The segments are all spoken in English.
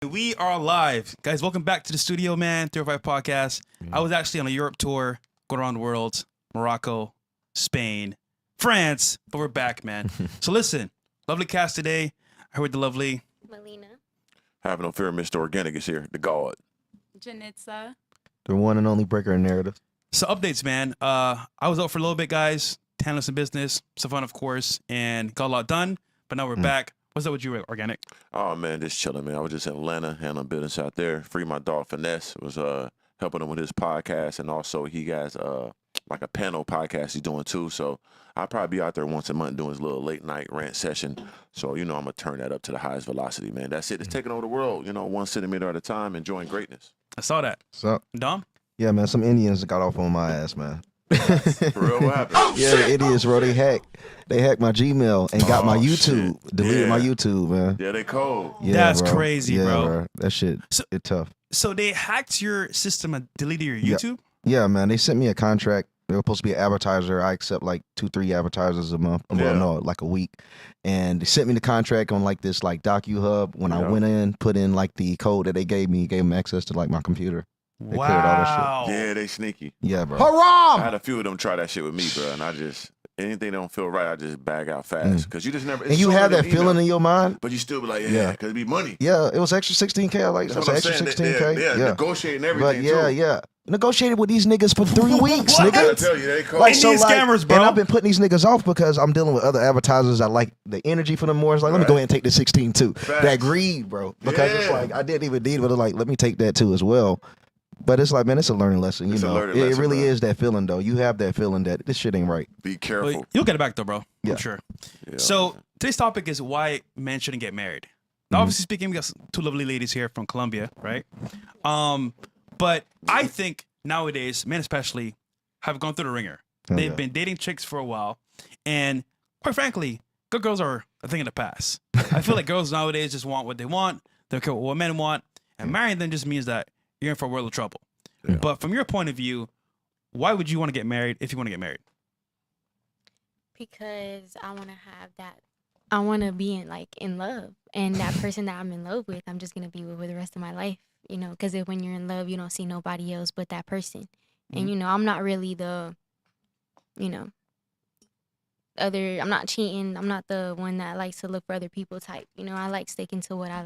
And we are live. Guys, welcome back to the studio, man. 305 Podcast. I was actually on a Europe tour, going around the world. Morocco, Spain, France. But we're back, man. So listen, lovely cast today. I heard the lovely Melina. Have no fear, Mr. Organic is here. The God. Janitza. The one and only breaker of narrative. So updates, man. I was out for a little bit, guys. Handling some business. Some fun, of course. And got a lot done. But now we're back. What's up with you, Organic? Oh, man, just chilling, man. I was just in Atlanta, handling business out there. Free my dog, Finesse, was helping him with his podcast. And also, he has like a panel podcast he's doing, too. So I'll probably be out there once a month doing his little late-night rant session. So, you know, I'm going to turn that up to the highest velocity, man. That's it. It's taking over the world, you know, 1 centimeter at a time, enjoying greatness. I saw that. So, Dom? yeah, man, some Indians got off on my ass, man. For real, what happened? Yeah, the idiots, bro. They hacked my Gmail and got my YouTube. Shit. Deleted Yeah. my YouTube, man. Yeah, they cold. Yeah, That's bro. crazy, Yeah, bro. That shit, it's tough. So they hacked your system and deleted your YouTube? Yeah, man. They sent me a contract. They were supposed to be an advertiser. I accept like 2-3 advertisers a month. Well, Yeah. no, like a week. And they sent me the contract on like this like DocuHub. When I Yeah. went in, put in like the code that they gave me, gave them access to like my computer. They cleared all Wow. Yeah, they sneaky. Yeah, bro. I had a few of them try that shit with me, bro, and I just anything that don't feel right, I just bag out fast because you just never. And you have that feeling in your mind. but you still be like, Yeah. because it be money. Yeah, it was extra 16K. I like That's so what I'm extra saying. 16K. They're negotiating everything But yeah, too. yeah. Negotiated with these niggas for 3 weeks, I nigga. tell you, they cold. Like, Indian scammers, bro. And I've been putting these niggas off because I'm dealing with other advertisers that like the energy for them more. It's like, let me go ahead and take the 16 too. Facts. That greed, bro. Because it's Yeah. like, I didn't even need, but it's like, let me take that too as well. But it's like, man, it's a learning lesson. You It's a know, learning it lesson, really bro. is that feeling though. You have that feeling that this shit ain't right. Be careful. Well, you'll get it back though, bro. Yeah. I'm sure. Yeah. So today's topic is why men shouldn't get married. Now, obviously speaking, we got 2 lovely ladies here from Colombia, right? But I think nowadays, men especially, have gone through the ringer. Oh, They've yeah. been dating chicks for a while, and quite frankly, good girls are a thing of the past. I feel like girls nowadays just want what they want. They don't care what men want, and marrying them just means that you're in for a world of trouble. Yeah. But from your point of view, why would you want to get married if you want to get married? Because I want to have that. I want to be in love, and that person that I'm in love with, I'm just gonna be with the rest of my life. You know, because when you're in love, you don't see nobody else but that person. And you know, I'm not really the, you know, I'm not cheating. I'm not the one that likes to look for other people type. You know, I like sticking to what I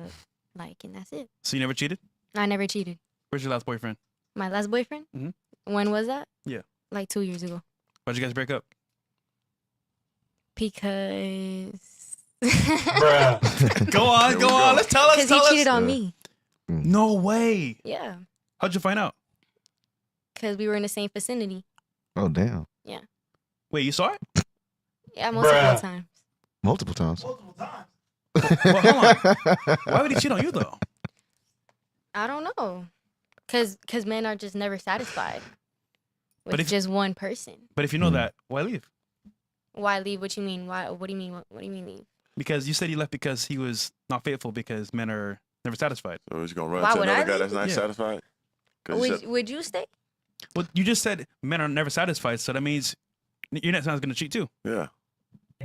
like, and that's it. So you never cheated? I never cheated. Where's your last boyfriend? My last boyfriend? Mhm. When was that? Yeah. Like 2 years ago. Why'd you guys break up? Because. Go on, There go we on. go. Let's tell us. Because Tell he us. cheated on me. No way. Yeah. How'd you find out? Because we were in the same vicinity. Oh, damn. Wait, you saw it? Yeah, multiple times. Multiple times. Multiple times. Well, hold on. Why would he cheat on you though? I don't know. Because men are just never satisfied with But if- just one person. But if you know that, why leave? Why leave? What you mean? Why? What do you mean? What do you mean leave? Because you said he left because he was not faithful because men are never satisfied. So he's gonna run Why to would another I guy leave? that's not Yeah. satisfied. 'Cause he said- Would you stay? Well, you just said men are never satisfied, so that means your next man's gonna cheat too. yeah.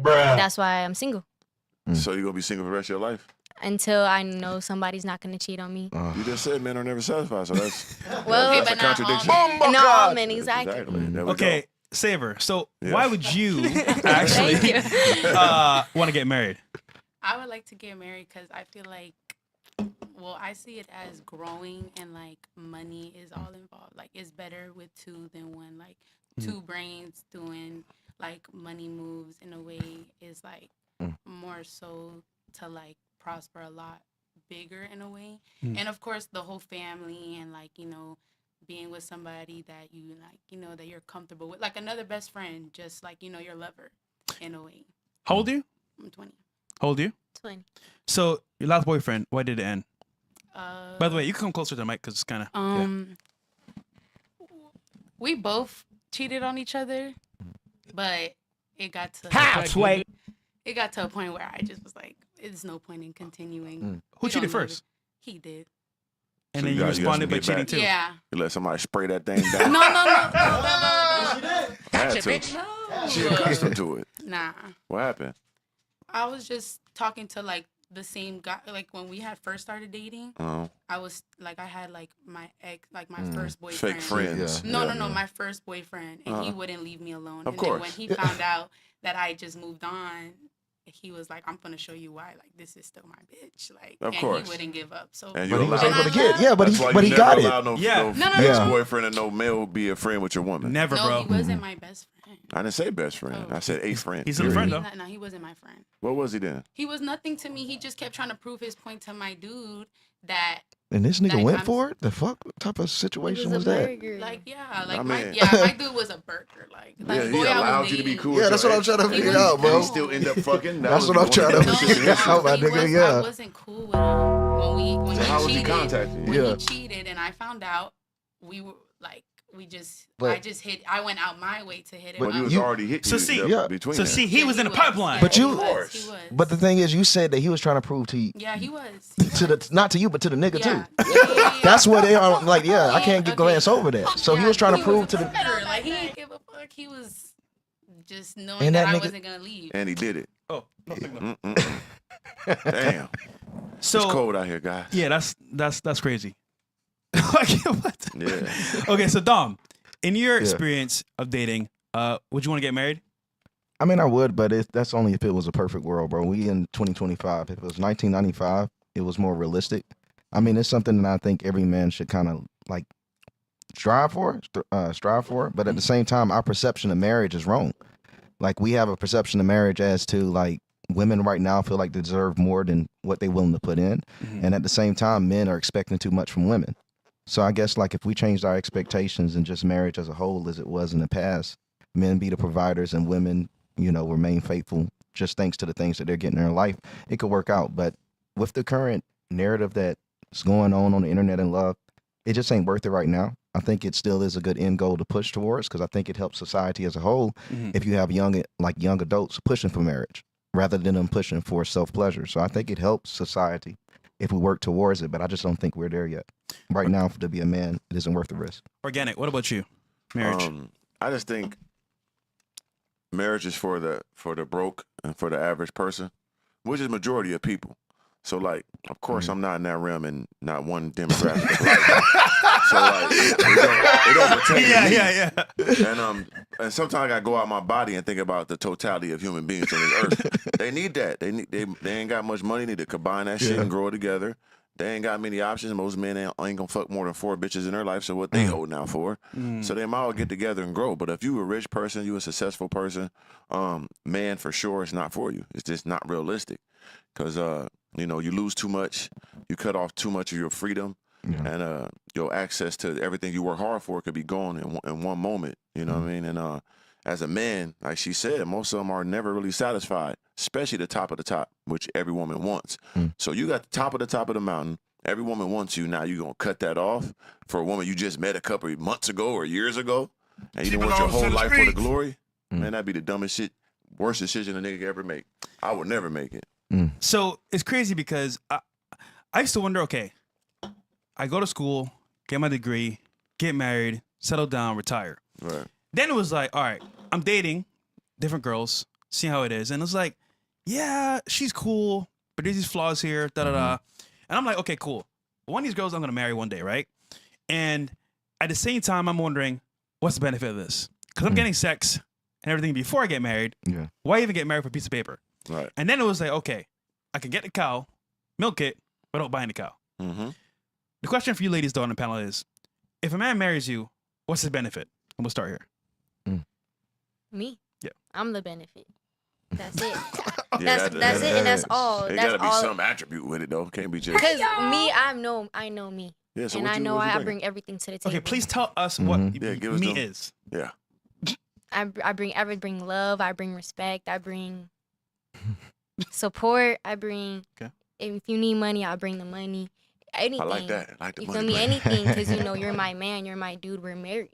That's why I'm single. So you're gonna be single for the rest of your life. Until I know somebody's not going to cheat on me. You just said men are never satisfied, so that's Well, that's a but not contradiction. all men. Not all men, exactly. There we Okay, go. Saver. So Yeah. why would you actually Thank you. want to get married? I would like to get married because I feel like, well, I see it as growing and like money is all involved. Like it's better with 2 than 1. Like 2 brains doing like money moves in a way is like more so to like prosper a lot bigger in a way. And of course the whole family and like, you know, being with somebody that you like, you know, that you're comfortable with, like another best friend, just like, you know, your lover in a way. How old are you? I'm 20. How old are you? 20. So your last boyfriend, why did it end? Uh, By the way, you can come closer to the mic because it's kind of. We both cheated on each other, but it got to It got to a point where I just was like, "There's no point in continuing." Who We cheated don't know first? He did. And So then you you guys responded by get cheating back. too. Yeah. You let somebody spray that thing No, down. no, no. Had to. No. She accustomed to it. Nah. What happened? I was just talking to like the same guy. Like when we had first started dating, I was like, I had like my ex, like my first boyfriend. Fake friends. No, my first boyfriend, and he wouldn't leave me alone. Of and course. then when he found out that I just moved on, he was like, I'm gonna show you why. Like, this is still my bitch. Like, Of and course. he wouldn't give up. So, And But he was allowed- able to get, yeah, but That's why he you got never it. allow no, Yeah. no No. ex-boyfriend and no male be a friend with your woman. Never, no, bro. he wasn't my best friend. I didn't say best friend. Oh. I said a friend. He's a friend, though. No, he wasn't my friend. What was he then? He was nothing to me. He just kept trying to prove his point to my dude that, And this nigga Like, went I'm- for it? The fuck type of It situation was was a that? burger. like, yeah, like I my mean- my dude was a burger. Like Yeah, he boy, I allowed was you to be dating. cool. Yeah, with that's your what I'm ex. trying to He figure was- out, bro. And he still end up fucking. That That's was what I'm one trying of to the figure decisions. out, my he nigga, was, yeah. I wasn't cool with him when So he how was he cheated. contacting you? When Yeah. he cheated, and I found out, we were like, But- I just hit. I went out my way to hit him. But he up. was You- already hitting So you see- Yeah. between So that. see, he Yeah, was in the was. pipeline. Yeah, But he you- was, Of course. he was. But the thing is, you said that he was trying to prove to you, yeah, he was. to the not to you, but to the nigga Yeah. too. Yeah. That's what they are like. Yeah, I Yeah, can't okay. glance over that. So he Yeah, was trying to he prove was to a the. burger. Like he didn't give a fuck. He was just knowing And that, that I nigga- wasn't gonna leave. And he did it. Oh, no signal. Damn. So It's cold out here, guys. yeah, that's crazy. Like, what? Yeah. Okay, so Dom, in your Yeah. experience of dating, would you want to get married? I mean, I would, but that's only if it was a perfect world, bro. We in 2025. If it was 1995, it was more realistic. I mean, it's something that I think every man should kind of like strive for. But at the same time, our perception of marriage is wrong. Like, we have a perception of marriage as to like women right now feel like they deserve more than what they're willing to put in, and at the same time, men are expecting too much from women. So I guess like if we changed our expectations and just marriage as a whole as it was in the past, men be the providers and women, remain faithful just thanks to the things that they're getting in their life, it could work out. But with the current narrative that's going on the internet and love, it just ain't worth it right now. I think it still is a good end goal to push towards because I think it helps society as a whole if you have young adults pushing for marriage rather than them pushing for self-pleasure. So I think it helps society if we work towards it, but I just don't think we're there yet. Right now, to be a man, it isn't worth the risk. Organic. What about you? Marriage. I just think marriage is for the broke and for the average person, which is majority of people. So like, of course, I'm not in that realm and not one demographic. So like, it don't pertain to me. yeah. And sometimes I gotta go out my body and think about the totality of human beings on this earth. They need that. They ain't got much money. Need to combine that shit and grow it together. They ain't got many options. Most men ain't gonna fuck more than 4 bitches in their life. So what they holding out for? So they might all get together and grow. But if you a rich person, you a successful person, man, for sure, it's not for you. It's just not realistic. Because you lose too much. You cut off too much of your freedom. And your access to everything you work hard for could be gone in one moment. You know what I mean? And as a man, like she said, most of them are never really satisfied, especially the top of the top, which every woman wants. So you got the top of the mountain. Every woman wants you. Now you're going to cut that off for a woman you just met a couple of months ago or years ago, and you didn't want your whole life for the glory? Man, that'd be the dumbest shit, worst decision a nigga could ever make. I would never make it. So it's crazy because I used to wonder, okay, I go to school, get my degree, get married, settle down, retire. Right. Then it was like, all right, I'm dating different girls, see how it is. And it's like, yeah, she's cool, but there's these flaws here, da-da-da. And I'm like, okay, cool. One of these girls I'm going to marry one day, right? And at the same time, I'm wondering, what's the benefit of this? Because I'm getting sex and everything before I get married. Yeah. Why even get married for a piece of paper? Right. And then it was like, okay, I can get the cow, milk it, but don't buy the cow. Mm-hmm. The question for you ladies, though, on the panel is, if a man marries you, what's his benefit? And we'll start here. Me. Yeah. I'm the benefit. That's it. Yeah, that's it, and that's all. It That's gotta be all. some attribute with it though. Can't be just. Because me, I know me, Yeah, so and what I you- know what you I bringing? bring everything to the table. Okay, please tell us what Yeah, give us me them. is. Yeah. I bring love. I bring respect. I bring support. I bring. Okay. If you need money, I bring the money. Anything. I like that. I like the You money. feel me? part. Anything, because you're my man. You're my dude. We're married.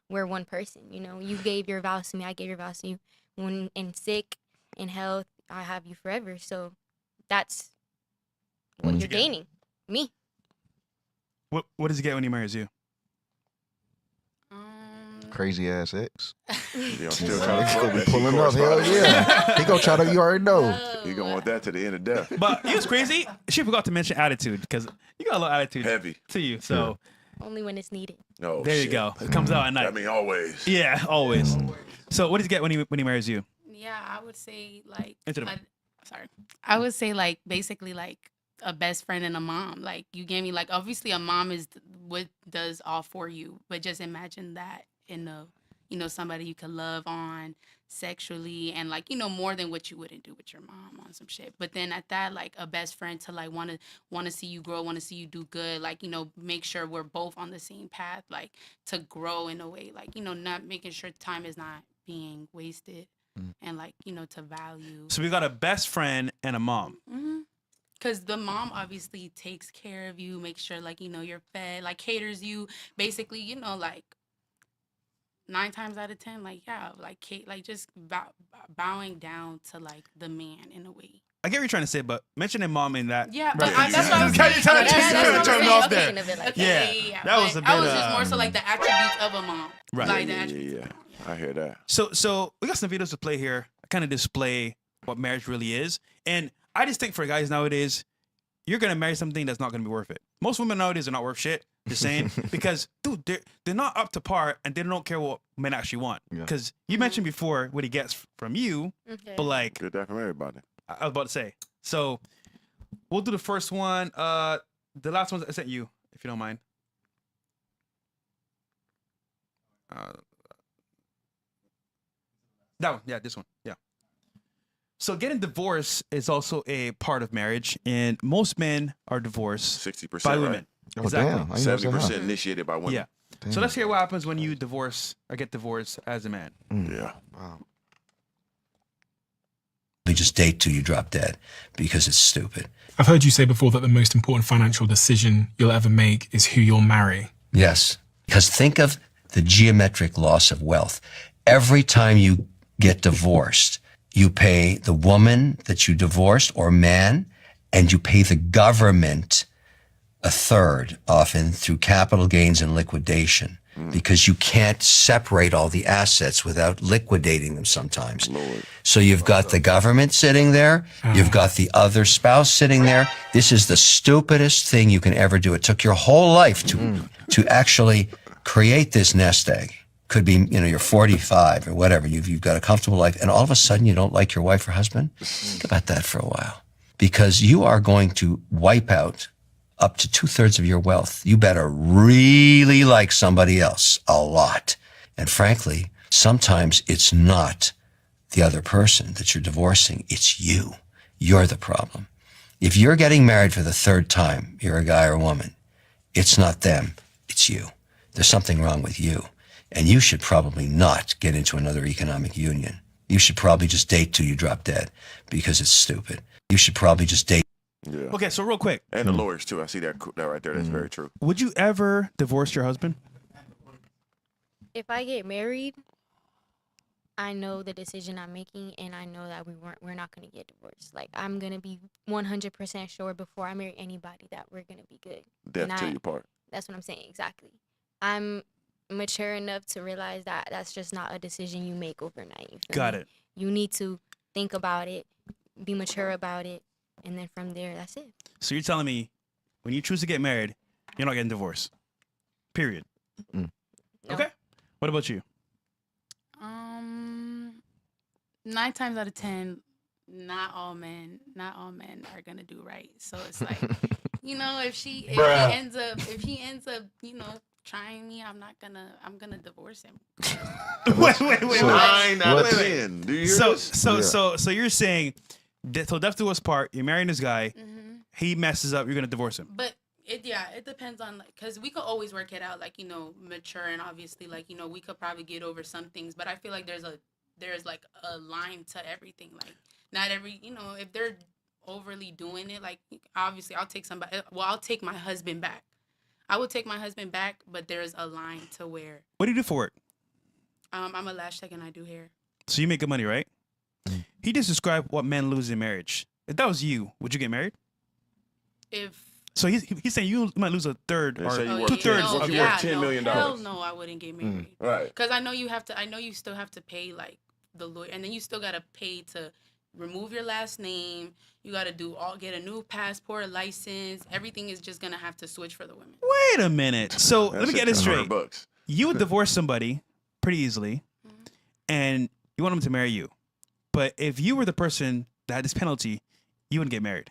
We're one person. You gave your vows to me. I gave your vows to you. When in sick, in health, I have you forever. So that's what you're gaining. Me. What does he get when he marries you? crazy ass ex. You still trying to He fuck gonna be that pulling up. Hell yeah. He gonna try to. You already know. You gonna want that to the end of death. But it was crazy. She forgot to mention attitude because you got a lot of attitude Heavy. to you. So Only when it's needed. Oh, there you shit. go. It comes out at night. I mean, always. Yeah, always. So what does he get when he marries you? Yeah, I would say like Into the mic. sorry. I would say like basically like a best friend and a mom. Like you gave me like obviously a mom is what does all for you, but just imagine that in a somebody you could love on sexually and like more than what you wouldn't do with your mom on some shit. But then at that like a best friend to like want to see you grow, want to see you do good, like make sure we're both on the same path, like to grow in a way, like not making sure time is not being wasted. And like to value. So we got a best friend and a mom. Because the mom obviously takes care of you, makes sure like you're fed, like caters you, basically like 9 times out of 10, like like just bowing down to like the man in a way. I get what you're trying to say, but mentioning mom in that. Yeah, but reference- that's what I'm saying. Turn me off there. Thinking of it like Yeah, that. that was a bit. I was just more so like the attributes of a mom. Right. Like the Yeah, attributes. yeah. I hear that. So we got some videos to play here. Kind of display what marriage really is, and I just think for guys nowadays, you're gonna marry something that's not gonna be worth it. Most women nowadays are not worth shit. Just saying, because dude, they're not up to par, and they don't care what men actually want. Yeah. Because you mentioned before what he gets from you, Okay. but like Good that from everybody. I was about to say. So we'll do the first one. The last one I sent you, if you don't mind. That one, yeah, this one, yeah. So getting divorced is also a part of marriage, and most men are divorced 60%. by right? women. Oh Exactly. damn! I ain't gonna say 70% how. initiated by women. Yeah. So let's hear what happens when you divorce or get divorced as a man. Yeah. Wow. You just date till you drop dead because it's stupid. I've heard you say before that the most important financial decision you'll ever make is who you'll marry. Yes, because think of the geometric loss of wealth. Every time you get divorced, you pay the woman that you divorced or man, and you pay the government a third, often through capital gains and liquidation, because you can't separate all the assets without liquidating them sometimes. Lord. So you've got the government sitting there. You've got the other spouse sitting there. This is the stupidest thing you can ever do. It took your whole life to actually create this nest egg. Could be, you're 45 or whatever. You've got a comfortable life, and all of a sudden you don't like your wife or husband. Think about that for a while, because you are going to wipe out up to 2/3 of your wealth. You better really like somebody else a lot. And frankly, sometimes it's not the other person that you're divorcing. It's you. You're the problem. If you're getting married for the 3rd time, you're a guy or a woman, it's not them, it's you. There's something wrong with you. And you should probably not get into another economic union. You should probably just date till you drop dead because it's stupid. You should probably just date. Yeah. Okay, so real quick, And the lawyers too. I see that right there. That's very true. would you ever divorce your husband? If I get married, I know the decision I'm making, and I know that we're not gonna get divorced. Like I'm gonna be 100% sure before I marry anybody that we're gonna be good. Death And till you part. That's what I'm saying exactly. I'm mature enough to realize that that's just not a decision you make overnight. You feel Got me? it. You need to think about it, be mature about it, and then from there, that's it. So you're telling me when you choose to get married, you're not getting divorced. Period. No. Okay. What about you? 9 times out of 10, not all men are gonna do right. So it's like, if he ends up, trying me, I'm gonna divorce him. wait. So, wait. 9 out of Wait, wait. 10. Do you hear So this? so you're saying, so death do us part. You're marrying this guy. Mm-hmm. He messes up. You're gonna divorce him. But it depends on because we could always work it out, like mature, and obviously like we could probably get over some things. But I feel like there's like a line to everything. Like not every if they're overly doing it, like obviously I'll take my husband back. I would take my husband back, but there's a line to where. What do you do for work? I'm a lash tech and I do hair. So you make good money, right? He just described what men lose in marriage. If that was you, would you get married? If So he's saying you might lose a third They or say you worth 2/3 no, of you your. worth $10 million. Hell no, I wouldn't get married. Right. Because I know you have to. I know you still have to pay like the lawyer, and then you still gotta pay to remove your last name. You gotta get a new passport, license. Everything is just gonna have to switch for the women. Wait a minute. So let me get this straight. $100. You would divorce somebody pretty easily, and you want them to marry you. But if you were the person that had this penalty, you wouldn't get married.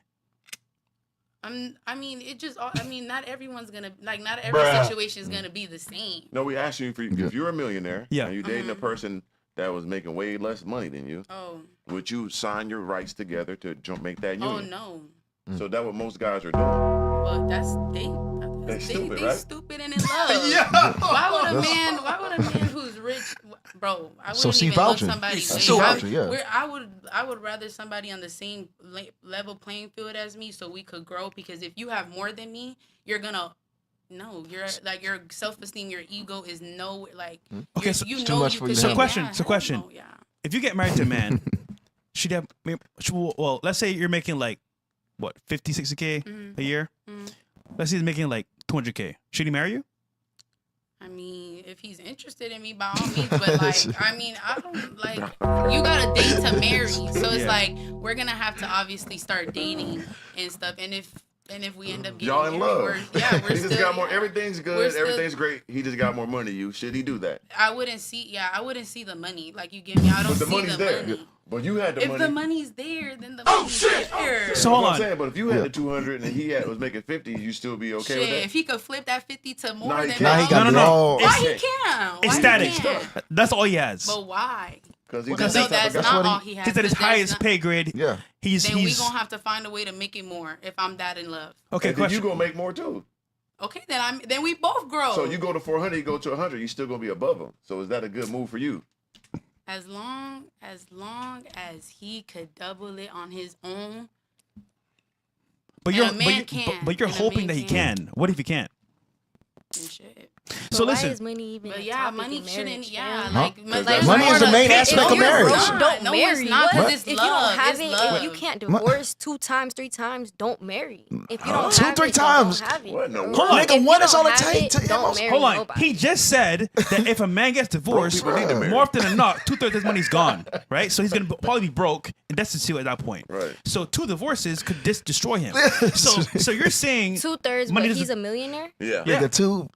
I mean, it just. I mean, not everyone's gonna like. Not every situation is gonna be the same. No, we asked you if you're a millionaire and you're dating a Mm-hmm. person that was making way less money than you, would you sign your rights together to make that union? Oh no. So that's what most guys are doing. Well, they stupid, they right? stupid and in love. Why would a man who's rich, bro? I wouldn't even look somebody. I would rather somebody on the same level playing field as me, so we could grow. Because if you have more than me, you're your self-esteem, your ego is no like. Okay, you too much for you. So Yeah. question. Yeah. If you get married to a man, well, let's say you're making like, what, 50, 60K a year? Let's say he's making like 200K. Should he marry you? I mean, if he's interested in me, by all means. But like, I mean, I don't like. You got to date to marry, so it's like we're gonna have to obviously start dating and stuff. And if we end up getting Y'all in married, love. we're he still just got more. Everything's good. still- Everything's great. He just got more money than you. Should he do that? I wouldn't see the money. Like you give me, I don't But the see money's the there. money. But you had the If money. the money's there, then the money's there. So hold That's what on. I'm saying, but if you had the 200 and he was making 50, you still be okay with that? If he could flip that 50 to more No, he than can't. Now he got No, it no. all. why he It's- can't? It's Why static. he can't? That's all he has. But why? Because No, he's that's That's not what he- all he has. He's at his But that's highest not- pay grade. Yeah. He's we gonna have to find a way to make it more if I'm that in love. okay. And then you Question. gonna make more too. Okay, then we both grow. So you go to 400, you go to 100, you still gonna be above him. So is that a good move for you? as long as he could double it on his own. But And you're a man can. but you're And a hoping man that he can. can. What if he can't? And shit. So Why listen. is money even? But a yeah, topic money in shouldn't. marriage, Yeah, man? like that's Money is the main If aspect of you're marriage. broke, don't No, marry. it's not, 'cause What? it's If you love. don't have It's it, love. if you can't divorce 2 times, 3 times, don't marry. If you don't Two, have 3 it, then times? don't have it. What in the Hold world? on. Nigga, If what you is all don't it have take it, to don't marry Hold on. nobody. He just said that if a man gets divorced, people need to marry. more often than not, 2/3 of his money's gone, right? So he's gonna probably be broke and destitute at that point. Right. So 2 divorces could destroy him. So you're saying 2/3, money but doesn't- he's a millionaire. Yeah. Yeah. Nigga, 2,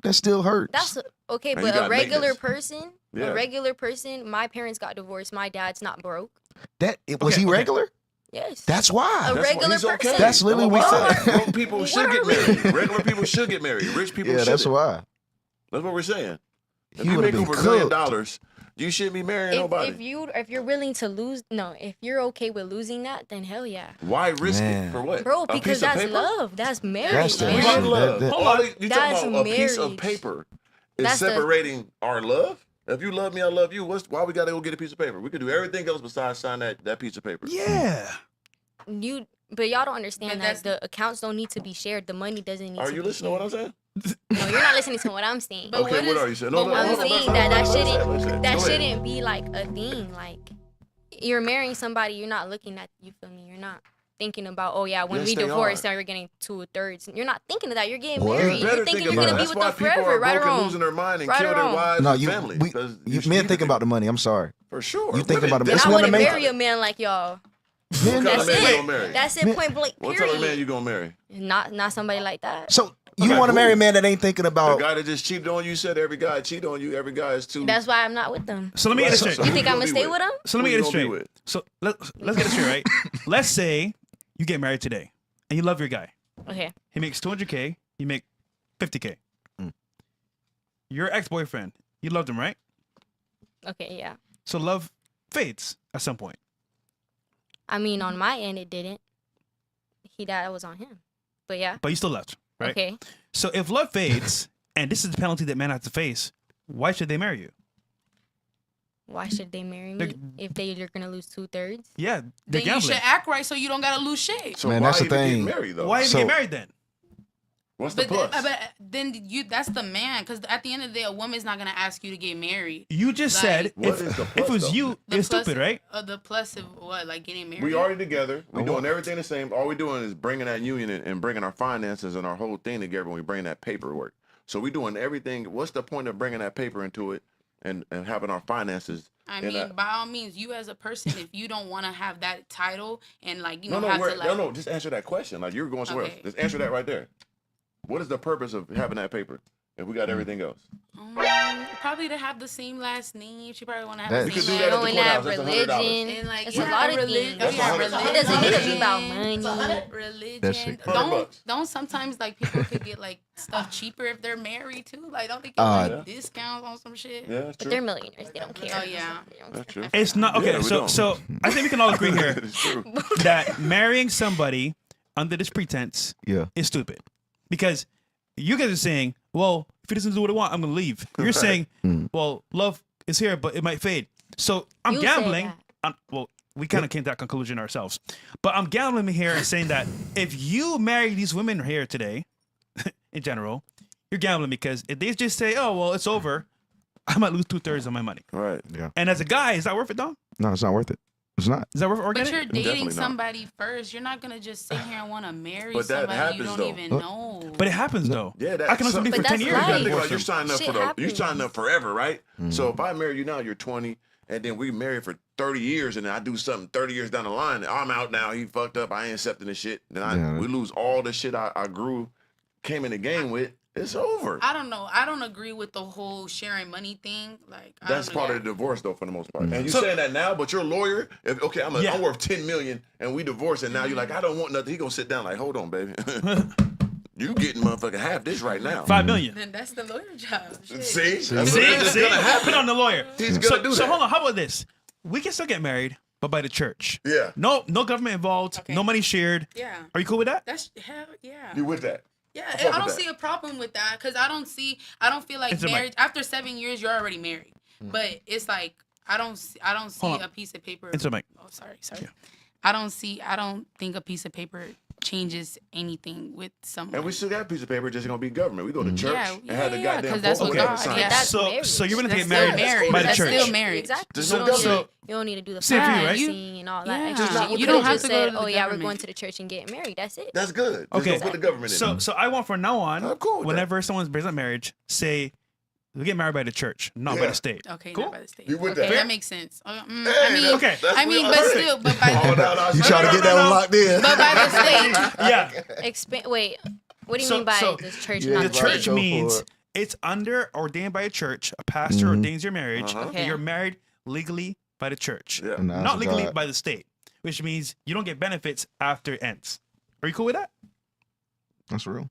that still hurts. That's okay, And you but gotta a make regular this. person, Yeah. a regular person. My parents got divorced. My dad's not broke. Was he okay. regular? Yes. That's why. A That's why regular he's okay. person. That's literally what what we we said. said. Broke people should get married. Regular people should get married. Rich people Yeah, shouldn't. that's why. That's what we're saying. If He you would've make been over $1 million, cooked. you shouldn't be marrying nobody. If you're willing to lose, no, if you're okay with losing that, then hell yeah, Why risk Man. it? For what? bro. A Because piece of that's paper? love. That's marriage, That's the man. issue. Fuck love. That- Hold All on. you That's talking about a piece of marriage. paper is That's the- separating our love? If you love me, I love you. Why we gotta go get a piece of paper? We could do everything else besides sign that piece of paper. yeah. But y'all don't understand But that the accounts don't need to be shared. The money doesn't need Are to you be listening to shared. what I'm saying? No, you're not listening to what I'm saying. But Okay, what is- are you saying? but No, what I'm is- saying that shouldn't shouldn't be like a thing. Like you're marrying somebody, you're not looking at. You feel me? You're not thinking about. Oh yeah, when Yes, we they divorce, are. now you're getting 2/3. You're not thinking of that. You're getting What? married. You better You're thinking think you're about gonna it. be with That's them why people forever, are right or broke and wrong? losing their mind and Right or kill their wrong? wives No, and you family. we 'cause you you men need think to about the money. I'm sorry. For sure. You think about the- And It's I one of wouldn't the main- marry a man like y'all. What kind That's of man you it. gonna marry? That's it. Point blank. What type of man Period. you gonna marry? Not somebody like that. So you Okay, want to cool. marry a man that ain't thinking The about? guy that just cheated on you said every guy cheat on you. Every guy is too. That's why I'm not with them. So let me get this straight. You think I'm gonna stay with him? So let me Who get you it gonna be straight. with? So let's get it straight, right? Let's say you get married today and you love your guy. Okay. He makes 200K. You make 50K. Your ex-boyfriend, you loved him, right? Okay. Yeah. So love fades at some point. I mean, on my end, it didn't. That was on him. But yeah. But you still left, right? Okay. So if love fades, and this is the penalty that men have to face, why should they marry you? Why should they marry They're- me if you're gonna lose 2/3? Yeah, they're Then you gambling. should act right so you don't gotta lose shit. So Man, why that's the even thing. get married though? Why even So- get married then? What's the plus? But then that's the man, because at the end of the day, a woman's not gonna ask you to get married. You just Like, said What if is the it plus, was though? you, The it's plus- stupid, right? The plus of what, like getting married? We already together. We Oh, doing what? everything the same. All we doing is bringing that union and bringing our finances and our whole thing together when we bring that paperwork. So we doing everything. What's the point of bringing that paper into it and having our finances? I in mean, that? by all means, you as a person, if you don't want to have that title and like No, have to like, no. Just answer that question. Like you're going somewhere else. Okay. Just answer that right there. What is the purpose of having that paper if we got everything else? probably to have the same last name. She probably want to have That- the We could same do that at last the Knowing that courthouse. That's $100. religion, And like it's a lot of things. That's yeah, $100. It doesn't need to be about religion. money. Religion. That shit. $100. Don't sometimes like people could get like stuff cheaper if they're married too. Like don't they get Yeah. like discounts on some shit? Yeah, that's But true. they're millionaires. They don't care. Oh yeah. They don't That's care. true. It's not okay. Yeah, we so don't. so I think we can all agree here It's true. that marrying somebody under this pretense Yeah. is stupid, because you guys are saying, well, if he doesn't do what I want, I'm gonna leave. You're saying, well, love is here, but it might fade. So I'm You say gambling. that. Well, we kind of came to that conclusion ourselves, but I'm gambling here and saying that if you marry these women here today, in general, you're gambling, because if they just say, oh well, it's over, I might lose 2/3 of my money. Right. And as a guy, is that worth it, though? No, it's not worth it. It's not. Is that worth But organic? you're Definitely dating not. somebody first. You're not gonna just sit here and want to marry But that somebody you happens, don't though. even know. But it happens though. Yeah, that I can know somebody for But 10 that's years. You gotta life. think like Divorce you're them. signing up Shit for you're happens. signing up forever, right? So if I marry you now, you're 20, and then we married for 30 years, and then I do something 30 years down the line, I'm out now. He fucked up. I ain't accepting this shit. Then we lose all the shit I grew, came in the game with. It's over. I don't know. I don't agree with the whole sharing money thing. Like That's I don't part of the divorce, though, for the most part. And you So- saying that now, but your lawyer, if okay, I'm Yeah. worth 10 million, and we divorce, and now you're like, I don't want nothing. He gonna sit down like, hold on, baby, you getting motherfucking half this right now. 5 million. Then that's the lawyer job. Shit. See, See, that's see, gonna happen. put on the lawyer. He's So, gonna do so that. hold on. How about this? We can still get married, but by the church. Yeah, No government involved. Okay. No money shared. Yeah. Are you cool with that? That's hell yeah. you with that? Yeah, fuck and I with don't that. see a problem with that because I don't feel like It's a mic. marriage after 7 years you're already married. But it's like I don't see Hold on. a piece of paper. It's a mic. Oh, sorry. I don't think a piece of paper changes anything with someone. And we still got a piece of paper, just gonna be government. We go to church Yeah, and have the yeah, goddamn 'cause that's vote what and God- sign. yeah. That's So marriage. so you're gonna That's get still married marriage. by the That's church. still marriage. Exactly. There's You no don't need- government. You don't need to do the Same for you, right? financing and all that Yeah. extra Just not shit. with You the could church. just have to go say, to the "Oh yeah, we're government. going to the church and getting married." That's it. That's good. Just Okay. don't put the government in So there. so I want from now on, I'm cool with whenever someone brings up marriage, say we get married by the church, not by Yeah. the state. Okay, Cool? not by the state. You with Okay, that? that makes sense. Hey, I mean, Okay. that's I mean, real but perfect. still, but by Oh, no, You trying to get that one locked in? but by the state. Yeah. Wait, what do you So- mean by so the church? Yeah, not The the church state? Go for means it. it's under ordained by a church. A pastor ordains your marriage. Uh-huh. And Okay. you're married legally by the church, Yeah. In the eyes not of legally God. by the state, which means you don't get benefits after it ends. Are you cool with that? That's real.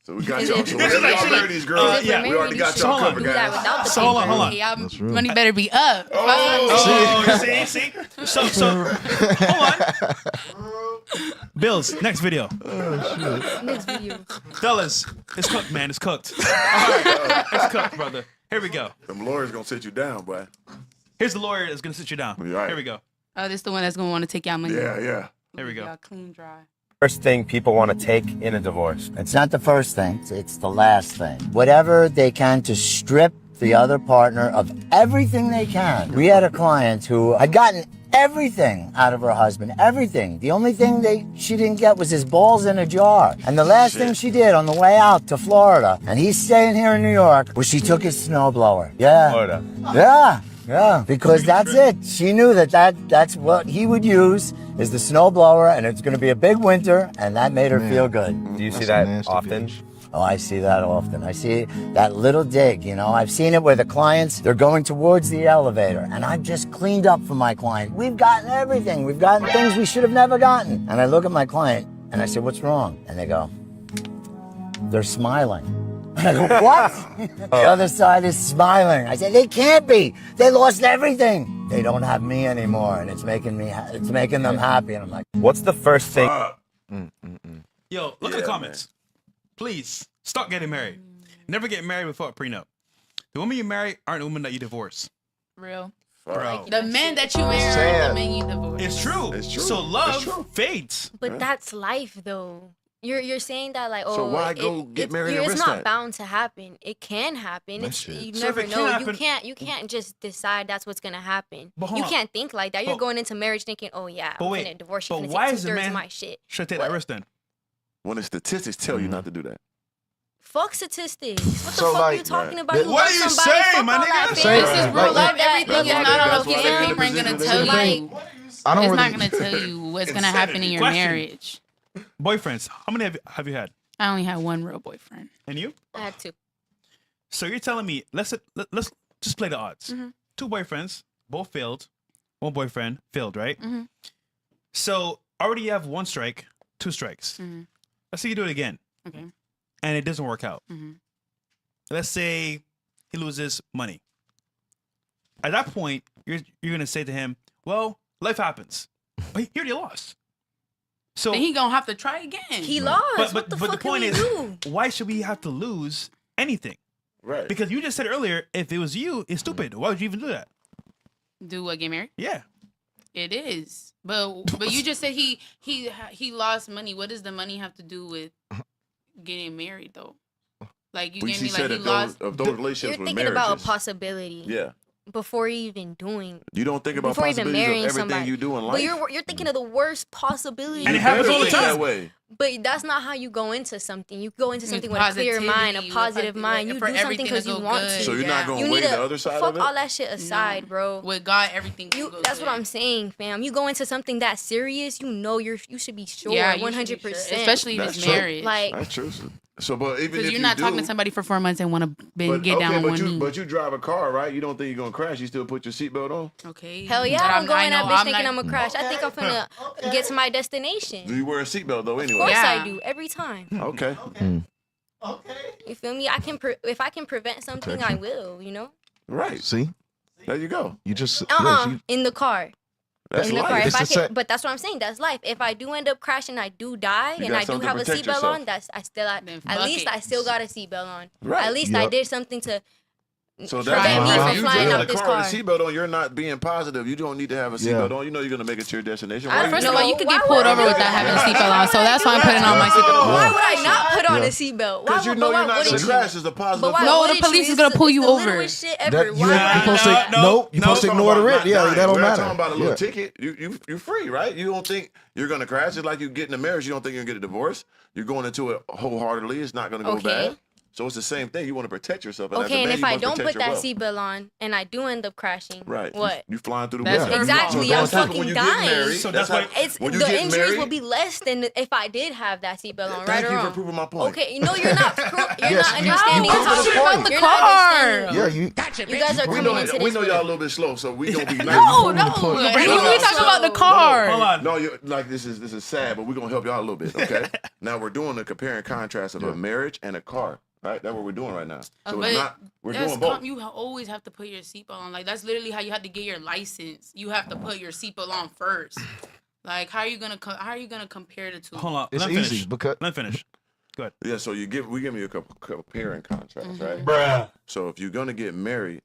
So we got Is y'all. it- So is when it y'all for- marry these is girls, it for yeah. we already marriage? got You y'all should covered, do that guys. without the So hold on, hold on. Hey, y'all Mm-hmm. money better be up. Oh, See. So hold on. Bills, next video. Next video. Fellas, it's cooked, man. It's cooked. All right. It's cooked, brother. Here we go. them lawyers gonna sit you down, boy. Here's the lawyer that's going to sit you down. All right. Here we go. Oh, this the one that's gonna want to take y'all money. Yeah, yeah. Here we go. Y'all clean dry. First thing people want to take in a divorce. It's not the first thing, it's the last thing. Whatever they can to strip the other partner of everything they can. We had a client who had gotten everything out of her husband, everything. The only thing she didn't get was his balls in a jar. And the last thing she did on the way out to Florida, and he's staying here in New York, was she took his snowblower. Yeah. Florida. Yeah, because that's it. She knew that's what he would use is the snowblower, and it's going to be a big winter, and that made her feel good. Do you see That's a that nasty often? bitch. Oh, I see that often. I see that little dig, you know. I've seen it where the clients, they're going towards the elevator, and I've just cleaned up for my client. We've gotten everything. We've gotten things we should have never gotten. And I look at my client, and I say, "What's wrong?" And they go, "They're smiling." And I go, "What?" The other side is smiling. I say, "They can't be. They lost everything. They don't have me anymore, and it's making them happy." And I'm like, What's the first thing? Yo, look at the comments. Please, stop getting married. Never get married without a prenup. The women you marry aren't the women that you divorce. Real. Bro. The men that you marry are Sad. the men you divorce. It's true. It's true. So It's love true. fades. But that's life, though. You're saying that like, oh, So why go get married and it's risk not that? bound to happen. It can happen. That It's shit. you So if never it can know. happen- You can't just decide that's what's gonna happen. But hold You on. can't think like that. You're But- going into marriage thinking, oh yeah, But I'm wait, gonna divorce you. but I'm why gonna is take the 2/3 man- of my shit. Should I take What? that risk then? When the statistics tell you not to do that. Fuck statistics. What the So, fuck like- you talking Right. about? You What love are you somebody, saying, fuck my all nigga? that Say fantasy. that. This is real Like- life. Everything That's is why not they- on that's a piece why of they in the paper ain't gonna position tell they're in. you. I don't It's really. not gonna tell you what's gonna happen in your Question. marriage. Boyfriends. How many have you had? I only had one real boyfriend. And you? I had to. So you're telling me let's just play the odds. Mhm. 2 boyfriends, both failed. 1 boyfriend failed, right? Mhm. So already you have 1 strike, 2 strikes. Mhm. Let's say you do it again, Okay. and it doesn't work out. Mhm. Let's say he loses money. At that point, you're gonna say to him, "Well, life happens," but he already lost. So, Then he gonna have to try again. He lost. but what the the fuck point can is, we do? why should we have to lose anything? Right. Because you just said earlier, if it was you, it's stupid. Why would you even do that? Do what? Get married? Yeah. It is. But you just said he lost money. What does the money have to do with getting married though? Like you We gave me said like he if lost. those relationships You're were thinking marriages. about a possibility Yeah. before even doing. You don't think about Before even possibilities of marrying everything somebody. you do in life. But you're thinking of the worst possibility. And it You happens better all the think time. that way. But that's not how you go into something. You go into something with a clear mind, a positivity, positive with mind. You for do something everything because to you go want good. to. So you're not gonna You weigh need the to other side fuck of it? all that shit aside, bro. With God, everything. can You, go that's good. what I'm saying, fam. You go into something that serious, you know you should be sure, Yeah, you should be 100%. sure, especially if That's it's true. marriage. Like, That's true. So, but even if Because you you're not do, talking to somebody for 4 months and want to but, get down on but one knee. you drive a car, right? You don't think you're gonna crash? You still put your seatbelt on? Okay. hell yeah, But I'm going that know bitch I'm thinking not- I'm gonna crash. I think I'm gonna get to my destination. Do you wear a seatbelt though? Of Anyway. course Yeah. I do, every time. Okay. You feel me? If I can prevent something, I will. You know. Right. See, There you go. you just yes, you- In the car. That's In the car. life. If It's I the can, sa- but that's what I'm saying. That's life. If I do end up crashing, I do die, You and got I do something to have a protect seatbelt yourself. on. That's at Then at fuck least it. I still got a seatbelt on. Right. At least I Yep. did something to So prevent that's me why from you flying drive out the this car with car. a seatbelt on. You're not being positive. You don't need to have a Yeah. seatbelt on. You know you're gonna make it to your destination. I Why don't First you of know. all, you could Why get would pulled I over do without that? having a seatbelt on, so that's why I'm putting on my seatbelt. Why would I not put on Yeah. a seatbelt? Because you know you're not gonna wouldn't you? crash. Is a positive. But why No, the wouldn't police you? is gonna It's pull the you littlest over. shit ever. that you Why? you're supposed to no, nope. You're no. supposed to Talking ignore the about writ. not Yeah, dying. that don't We're matter. talking about a little Yeah. ticket. You're free, right? You don't think you're gonna crash. It's like you get in a marriage. You don't think you're gonna get a divorce. You're going into it wholeheartedly. It's not gonna go Okay. bad. So it's the same thing. You want to protect yourself. And as a Okay, and man, if you I must don't protect put that your wealth. seatbelt on and I do end up crashing, Right. what? You flying through the That's window. her Exactly, So I'm that's how- fucking when you get dying. married, So that's that's how- why- It's when you the get injuries married, will be less than if I did have that seatbelt on, right Thank or you wrong? for proving my point. Okay, no, you're not. You're Yes, not you- understanding. you proved how- his point. You're Car. not understanding. Yeah, you. You guys are We coming know, into we this. know with- y'all a little bit slow, so we gonna be nice. No, no. point. We talking about the car. Hold on. No, you like this is sad, but we're gonna help y'all a little bit, okay? Now we're doing a compare and contrast of a marriage and a car, right? That's what we're doing right now. So But it's not we're That's doing both. you always have to put your seatbelt on. Like that's literally how you have to get your license. You have to put your seatbelt on first. Like how are you gonna compare the two? Hold on. It's Let me easy finish. because Let me finish. Yeah, so we give me a compare and contrast, Mm-hmm. right? So if you're gonna get married,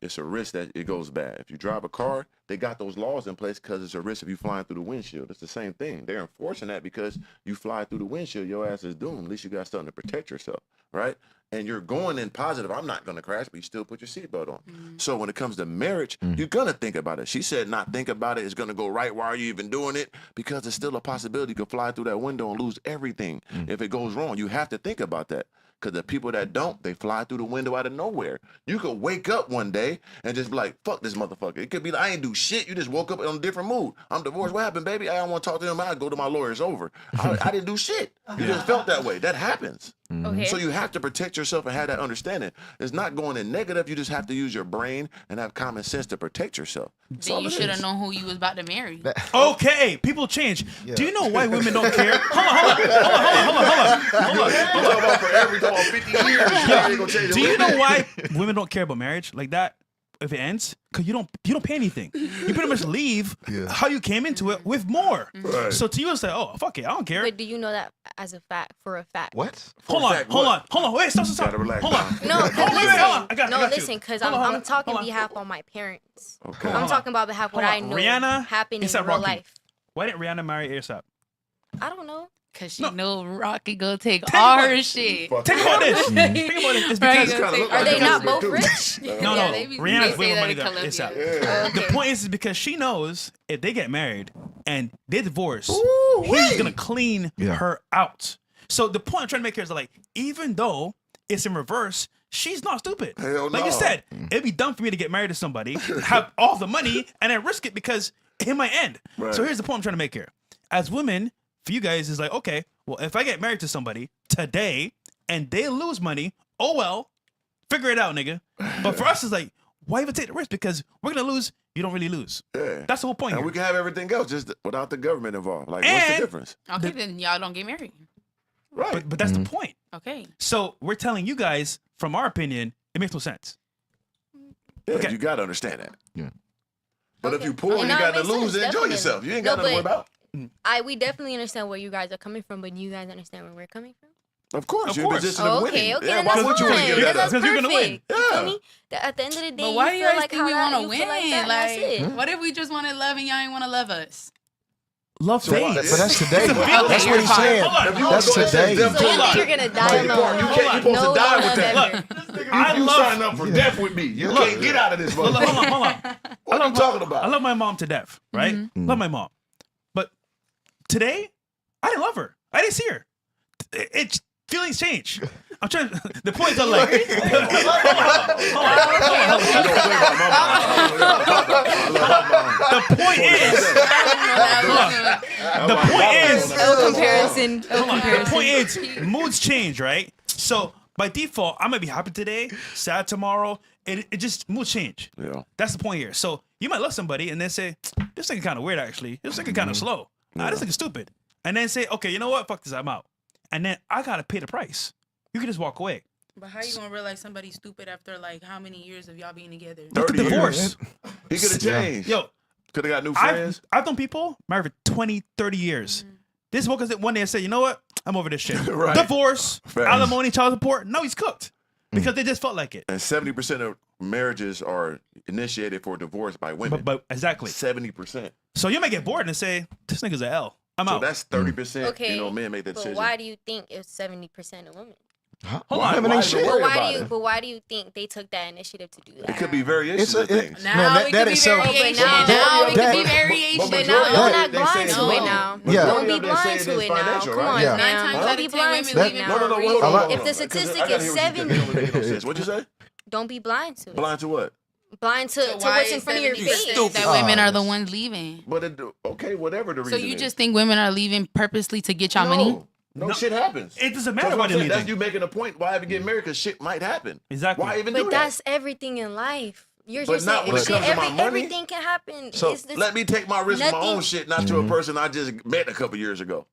it's a risk that it goes bad. If you drive a car, they got those laws in place because it's a risk of you flying through the windshield. It's the same thing. They're enforcing that because you fly through the windshield, your ass is doomed. At least you got something to protect yourself, right? And you're going in positive. I'm not going to crash, but you still put your seatbelt on. So when it comes to marriage, you're going to think about it. She said not think about it. It's going to go right. Why are you even doing it? Because there's still a possibility you could fly through that window and lose everything. If it goes wrong, you have to think about that. Because the people that don't, they fly through the window out of nowhere. You could wake up one day and just be like, fuck this motherfucker. It could be like, I ain't do shit. You just woke up in a different mood. I'm divorced. What happened, baby? I don't want to talk to him. I go to my lawyer. It's over. I didn't do shit. You just felt that way. That happens. Okay. So you have to protect yourself and have that understanding. It's not going in negative. You just have to use your brain and have common sense to protect yourself. That's Then all you it should have is. known who you was about to marry. Okay, people change. Do you know why women don't care? Hold on. You talking about forever, you talking about 50 years. You ain't gonna change Do you it. know why women don't care about marriage like that? If it ends, because you don't pay anything. You pretty much leave how you came into it with more. Right. So to you, it's like, oh fuck it, I don't care. But do you know that as a fact, for a fact? what? Hold on. Wait, stop. Gotta relax, Hold on. Tom. No, Hold on, because wait, hold on. I got you. listen, because Hold on, I'm talking hold on. behalf on my parents. Okay. I'm talking about behalf what Hold I on. know Rihanna, happened in A$AP real Rocky. life. Why didn't Rihanna marry A$AP? I don't know. Cause she know Rocky go take Think all about her it. shit. Think about this. Think about it. It's Rocky because go take Are all they her not shit. both rich? no, Yeah, they be- Rihanna's they way say more that money in than Colombia. ASAP. Oh, okay. The point is because she knows if they get married and they divorce, he's gonna clean her out. So the point I'm trying to make here is like, even though it's in reverse, she's not stupid. Hell Like you no. said, it'd be dumb for me to get married to somebody, have all the money, and then risk it because it might end. Right. So here's the point I'm trying to make here. As women, for you guys, is like, okay, well, if I get married to somebody today and they lose money, oh well, figure it out, nigga. But for us, it's like, why even take the risk? Because we're gonna lose. You don't really lose. Yeah. That's the whole point And here. we can have everything else just without the government involved. Like, what's the And- difference? Okay, then y'all don't get married. Right. But that's the point. Okay. So we're telling you guys, from our opinion, it makes no sense. Yeah, Okay. you got to understand that. Yeah. But if Okay. you poor, Okay, you no, it got to makes lose sense, and enjoy definitely. yourself. You ain't No, got nothing to worry but- about. We definitely understand where you guys are coming from, but you guys understand where we're coming from? Of course, Of you're in course. a position of winning. Okay, okay, Yeah, then why that's would you want to fine. give that That's up? Because you're gonna win. perfect. You Yeah. feel me? At the end of the day, But why do you you feel guys like think how we that, want to you win? feel like that, that's it. What if we just wanted love and y'all ain't want to love us? Love So why- fades. But that's today. It's a feeling. That's what he's Hold on. saying. Hold on. If you That's wanna go today. against them So you two think lives, you're gonna die take the part. alone? You can't. You're supposed No to die love with that. ever. I You love- sign up for death with me. You can't get out of this. Hold on, motherfucker. hold on. What are you talking about? I love my mom to death, right? Mm-hmm. Love my mom. But today, I didn't love her. I didn't see her. It feelings change. I'm trying. The point is, I'm like, the point is, the point is, No comparison. No the comparison. point is, moods change, right? So by default, I might be happy today, sad tomorrow. It just moods change. Yeah. That's the point here. So you might love somebody and then say, this nigga kind of weird actually. This nigga kind of slow. Nah, this nigga stupid. And then say, okay, you know what? Fuck this, I'm out. And then I gotta pay the price. You can just walk away. But how you gonna realize somebody's stupid after like how many years of y'all being together? Look at 30 divorce. years. He could have changed. Yo, Could have got new friends. I've known people married for 20, 30 years. This woke up one day and said, you know what? I'm over this shit. Right. Divorce, Facts. alimony, child support. No, he's cooked. Because they just felt like it. And 70% of marriages are initiated for divorce by women. But exactly. 70%. So you may get bored and say, this nigga's a L. I'm So out. that's 30%. Okay. You know, men make that But decision. why do you think it's 70% of women? Hold Why- on, why ain't even shit. worry But about why do you? it? But why do you think they took that initiative to do that? It could be variations It's a- of things. Now No, it that could be is so- variation. But now- Now it could that- be variation. But But majority now of don't it, act they blind say to no. it now. Yeah. Don't be Majority of them blind say to it's it now. financial, Come right? on Yeah. now. 9 times Don't out be of 10 blind to women it leave it now. No, hold on, A lot- hold on. If the 'Cause statistic I gotta is hear what you 70, think. It don't make no sense. What'd you say? don't be blind to it. Blind to what? Blind to Why what's in is front of your 70% face. that women are the ones leaving? But okay, whatever the So reason you is. just think women are leaving purposely to get y'all money? No, shit happens. It doesn't So matter that's why what I'm they're saying. That's leaving. you making a point. Why even get married? Because shit might happen. Exactly. Why even do But that? that's everything in life. You're But just not saying when it shit, comes to my money. everything can happen. So, It's this, Let me take my risk with my own Nothing- shit, not to a person I just met a couple years ago.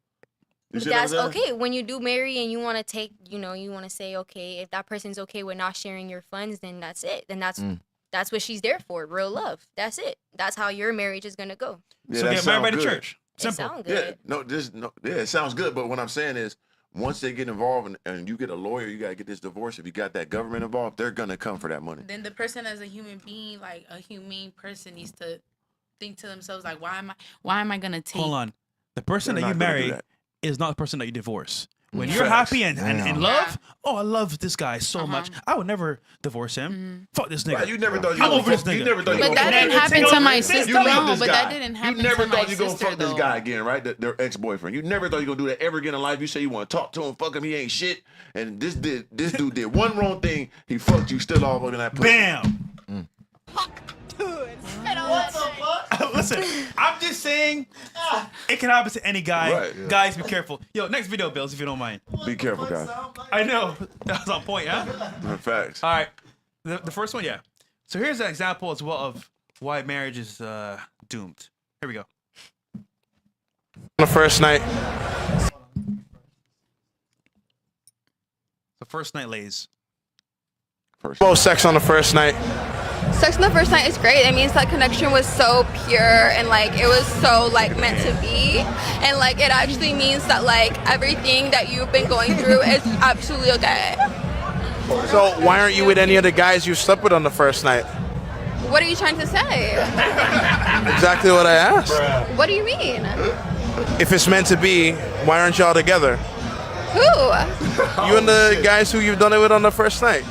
You But see what I'm that's saying? okay. When you do marry and you want to take, you want to say, okay, if that person's okay with not sharing your funds, then that's it. Then that's what she's there for. Real love. That's it. That's how your marriage is gonna go. Yeah, So that get married by sound the good. church. It Simple. sounds Yeah, good. it sounds good, but what I'm saying is, once they get involved and you get a lawyer, you gotta get this divorce. If you got that government involved, they're gonna come for that money. Then the person as a human being, like a humane person, needs to think to themselves, like, why am I gonna take? Hold on. The person They're that you not gonna do marry that. is not the person that you divorce. When you're Facts. happy and Damn. in love, oh, I love this guy so much. Uh-huh. I would never divorce him. Fuck this nigga. Right, you never thought you I'm gonna over this fuck- You nigga. never thought you But gonna that fuck didn't this happen guy. to my You sister. love No, this but guy. that didn't happen You never to my thought you gonna sister, fuck this though. guy again, right? Their ex-boyfriend. You never thought you gonna do that ever again in life. You say you want to talk to him, fuck him, he ain't shit. And this dude did one wrong thing. He fucked you, still all over that pussy. Bam. Listen, I'm just saying it can happen to any guy. Right, yeah. Guys, be careful. Yo, next video, Bills, if you don't mind. Be careful, guys. I know. That was on point, huh? Facts. All right. The first one, yeah. So here's an example as well of why marriage is doomed. Here we go. On the first night, The first night lays. well, sex on the first night. Sex on the first night is great. It means that connection was so pure and like it was so like meant to be, and like it actually means that like everything that you've been going through is absolutely okay. So why aren't you with any of the guys you slept with on the first night? What are you trying to say? Exactly what I asked. What do you mean? If it's meant to be, why aren't y'all together? Who? You and the guys who you've done it with on the first night.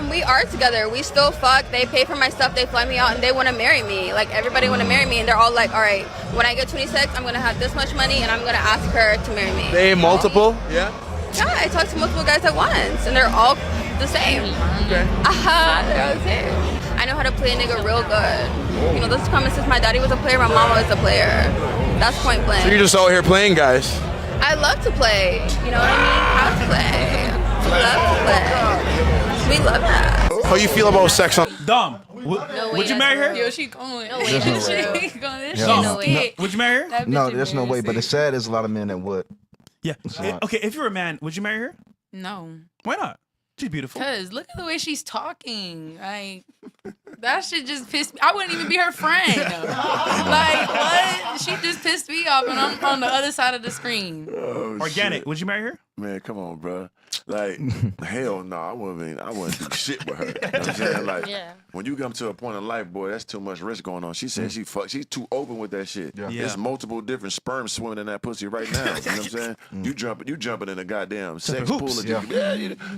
We are together. We still fuck. They pay for my stuff. They fly me out, and they want to marry me. Like, everybody want to marry me, and they're all like, all right, when I get 26, I'm going to have this much money, and I'm going to ask her to marry me. They multiple? Yeah? Yeah, I talked to multiple guys at once, and they're all the same. Okay. They're all the same. I know how to play a nigga real good. You know, this comment says my daddy was a player, my mama was a player. That's point blank. So you're just out here playing, guys? I love to play. You know what I mean? How to play. Love to play. We love that. How you feel about sex on... Dom, would you marry her? Yo, she going. No way. There's no way. She going. This Yeah. shit No way. skit. Would you marry her? That No, bitch there's no way. But it's sad. There's a lot of men that would. Yeah. not. Okay, if you're a man, would you marry her? No. Why not? She's beautiful. Cause look at the way she's talking. Like that shit just pissed me. I wouldn't even be her friend. Like what? She just pissed me off, and I'm on the other side of the screen. Oh, Organic. shit. Would you marry her? Man, come on, bro. Like, hell no, I wouldn't do shit with her. You know what I'm saying? Like, Yeah. when you come to a point in life, boy, that's too much risk going on. She said she's too open with that shit. Yeah. There's multiple different sperms swimming in that pussy right now. You know what I'm saying? You jumping in a goddamn sex pool. hoops.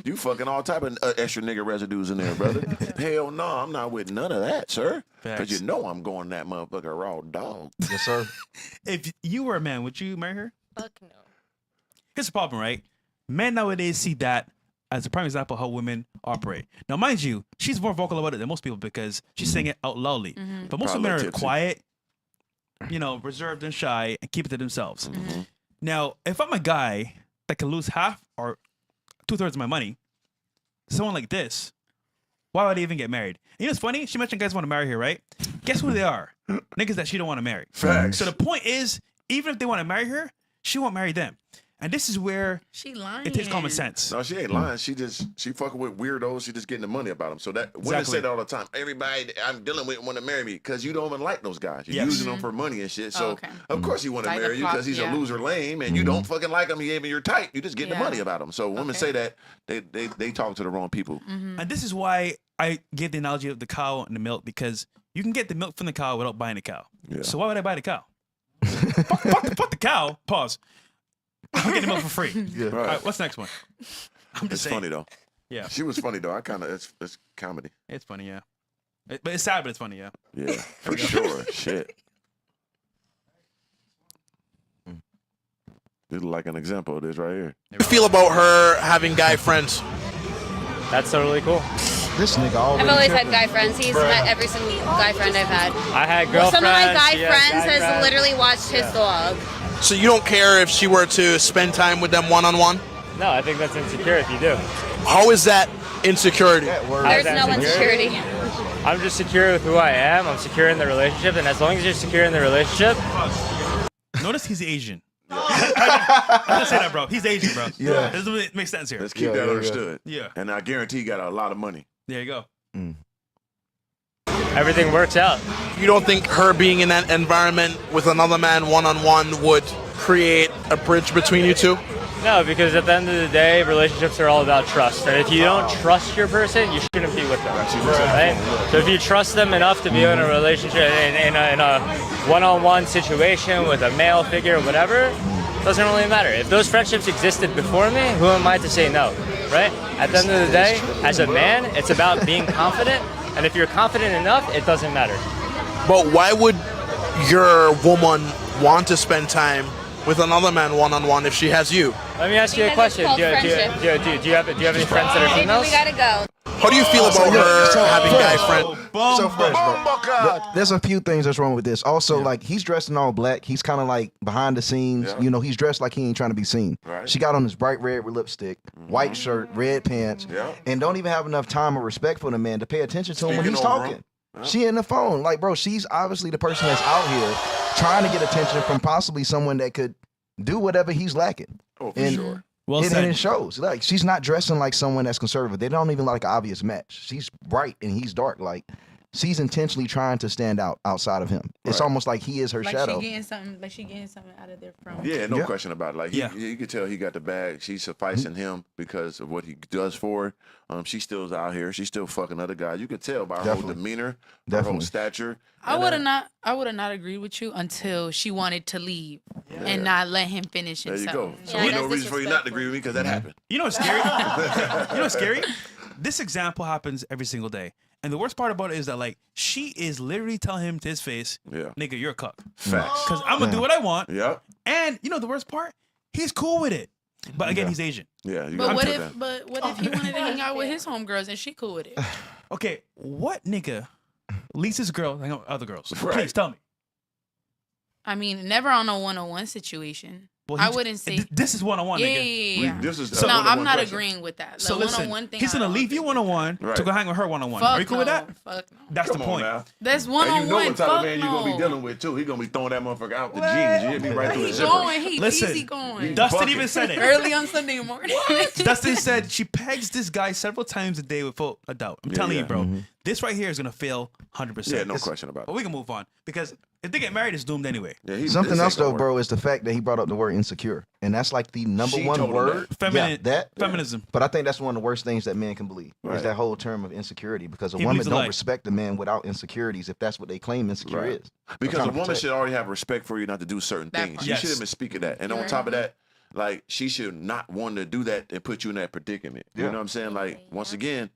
You fucking all type of extra nigga residues in there, brother. Hell no, I'm not with none of that, sir. Facts. Because you know I'm going that motherfucker raw dog. Yes, sir. If you were a man, would you marry her? Fuck no. Here's the problem, right? Men nowadays see that as a prime example of how women operate. Now, mind you, she's more vocal about it than most people because she's saying it out loudly. But most Probably women are tipsy. quiet, reserved and shy, and keep it to themselves. Mm-hmm. Now, if I'm a guy that can lose half or 2/3 of my money, someone like this, why would I even get married? And you know what's funny? She mentioned guys want to marry her, right? Guess who they are? Niggas that she don't want to marry. Facts. So the point is, even if they want to marry her, she won't marry them. And this is where She lying. it takes common sense. No, she ain't lying. She fucking with weirdos. She just getting the money about them. So that women Exactly. say that all the time. Everybody I'm dealing with want to marry me because you don't even like those guys. You're Yes. using them for money and shit. So okay. of course he want to Like the marry you flop- because he's yeah. a loser lame and you don't fucking like him. He ain't even your type. You just getting the Yeah. money about him. So women say that they talk to the wrong people. And this is why I gave the analogy of the cow and the milk, because you can get the milk from the cow without buying the cow. Yeah. So why would I buy the cow? fuck the cow. Pause. I'm getting the milk for free. Yeah. All right, what's the next one? I'm It's just saying. funny though. Yeah, She was funny though. I kind of it's comedy. it's funny. Yeah, but it's sad, but it's funny. Yeah. Yeah, for sure. Shit. You look like an example of this right here. How you feel about her having guy friends? That's totally cool. This nigga already. I've always had tripping. guy friends. He's met every single guy friend I've had. I had girlfriends. Some of my guy she friends guy has friends. literally watched his dog. So you don't care if she were to spend time with them one-on-one? No, I think that's insecure if you do. How is that insecurity? There's no insecurity. I'm just secure with who I am. I'm secure in the relationship, and as long as you're secure in the relationship, Notice he's Asian. I just say that, bro. He's Asian, bro. Yeah. Doesn't really make sense here. Let's keep Yeah, that yeah, understood. yeah. And I guarantee you got a lot of money. There you go. everything works out. You don't think her being in that environment with another man one-on-one would create a bridge between you two? No, because at the end of the day, relationships are all about trust. And if you don't trust your person, you shouldn't be with them. Right? So if you trust them enough to be in a relationship, in a one-on-one situation with a male figure, whatever, it doesn't really matter. If those friendships existed before me, who am I to say no? Right? At the end of the day, as a man, it's about being confident. And if you're confident enough, it doesn't matter. But why would your woman want to spend time with another man one-on-one if she has you? Let me ask you a question. Do you have any friends that are females? We gotta go. How do you feel about her having guy friends? So fresh, bro. There's a few things that's wrong with this. Also, like, he's dressed in all black. He's kind of like behind the scenes. Yeah. You know, he's dressed like he ain't trying to be seen. Right. She got on this bright red lipstick, white shirt, red pants, Yeah. and don't even have enough time or respect for the man to pay attention to him when Speaking he's over talking. him. Yeah. She in the phone. Like, bro, she's obviously the person that's out here trying to get attention from possibly someone that could do whatever he's lacking. Oh, for And sure. Well and said. it shows. Like, she's not dressing like someone that's conservative. They don't even like an obvious match. She's bright and he's dark. Like, she's intentionally trying to stand out outside of him. It's almost like he is her like shadow. She getting something out of there from. Yeah, no question about it. Like, you could tell he got the bag. She's sufficing him because of what he does for her. She still's out here. She's still fucking other guys. You could tell by her whole demeanor, her whole stature. I would have not agreed with you until she wanted to leave and not let him finish There himself. you go. So ain't no reason for you not to agree with me because that happened. You know what's scary? You know what's scary? This example happens every single day. And the worst part about it is that, like, she is literally telling him to his face, nigga, you're a cuck. Facts. Because I'm going to do what I want. Yep. And, you know, the worst part? He's cool with it. But again, he's Asian. Yeah. But what if he wanted to hang out with his homegirls and she cool with it? Okay, what nigga leaves his girl hang out with other girls? Please tell me. I mean, never on a one-on-one situation. Well, I wouldn't say this is one-on-one, nigga. Yeah. This is no, I'm not agreeing with that. So The listen, one-on-one thing, he's I gonna don't leave you one-on-one to go hang with her one-on-one. Fuck Are you cool with no. that? Fuck no. That's Come the on point. now. That's And one-on-one. you know what type Fuck of man you're going to no. be dealing with, too. He's going to be throwing that motherfucker out the jeans. You hit me right through the He's zipper. going. He's Listen, easy going. Dustin even said it. Early on Sunday morning. Dustin said she pegs this guy several times a day without a doubt. I'm telling you, bro. This right here is gonna fail 100%. Yeah, no question about it. But we can move on because if they get married, it's doomed anyway. Yeah, Something else though, bro, is the fact that he brought up the word insecure, and that's like the number She one told him word. Feminism. But I think that's one of the worst things that men can believe Right. is that whole term of insecurity, because a He woman believes a don't lie. respect a man without insecurities if that's what they claim insecure Right. is. Because a trying to woman protect. should already have respect for you not to do certain That things. part. She Yes. shouldn't even speak of that. And on top of that, like, she should not want to do that and put you in that predicament. You know what I'm saying? Like, once again,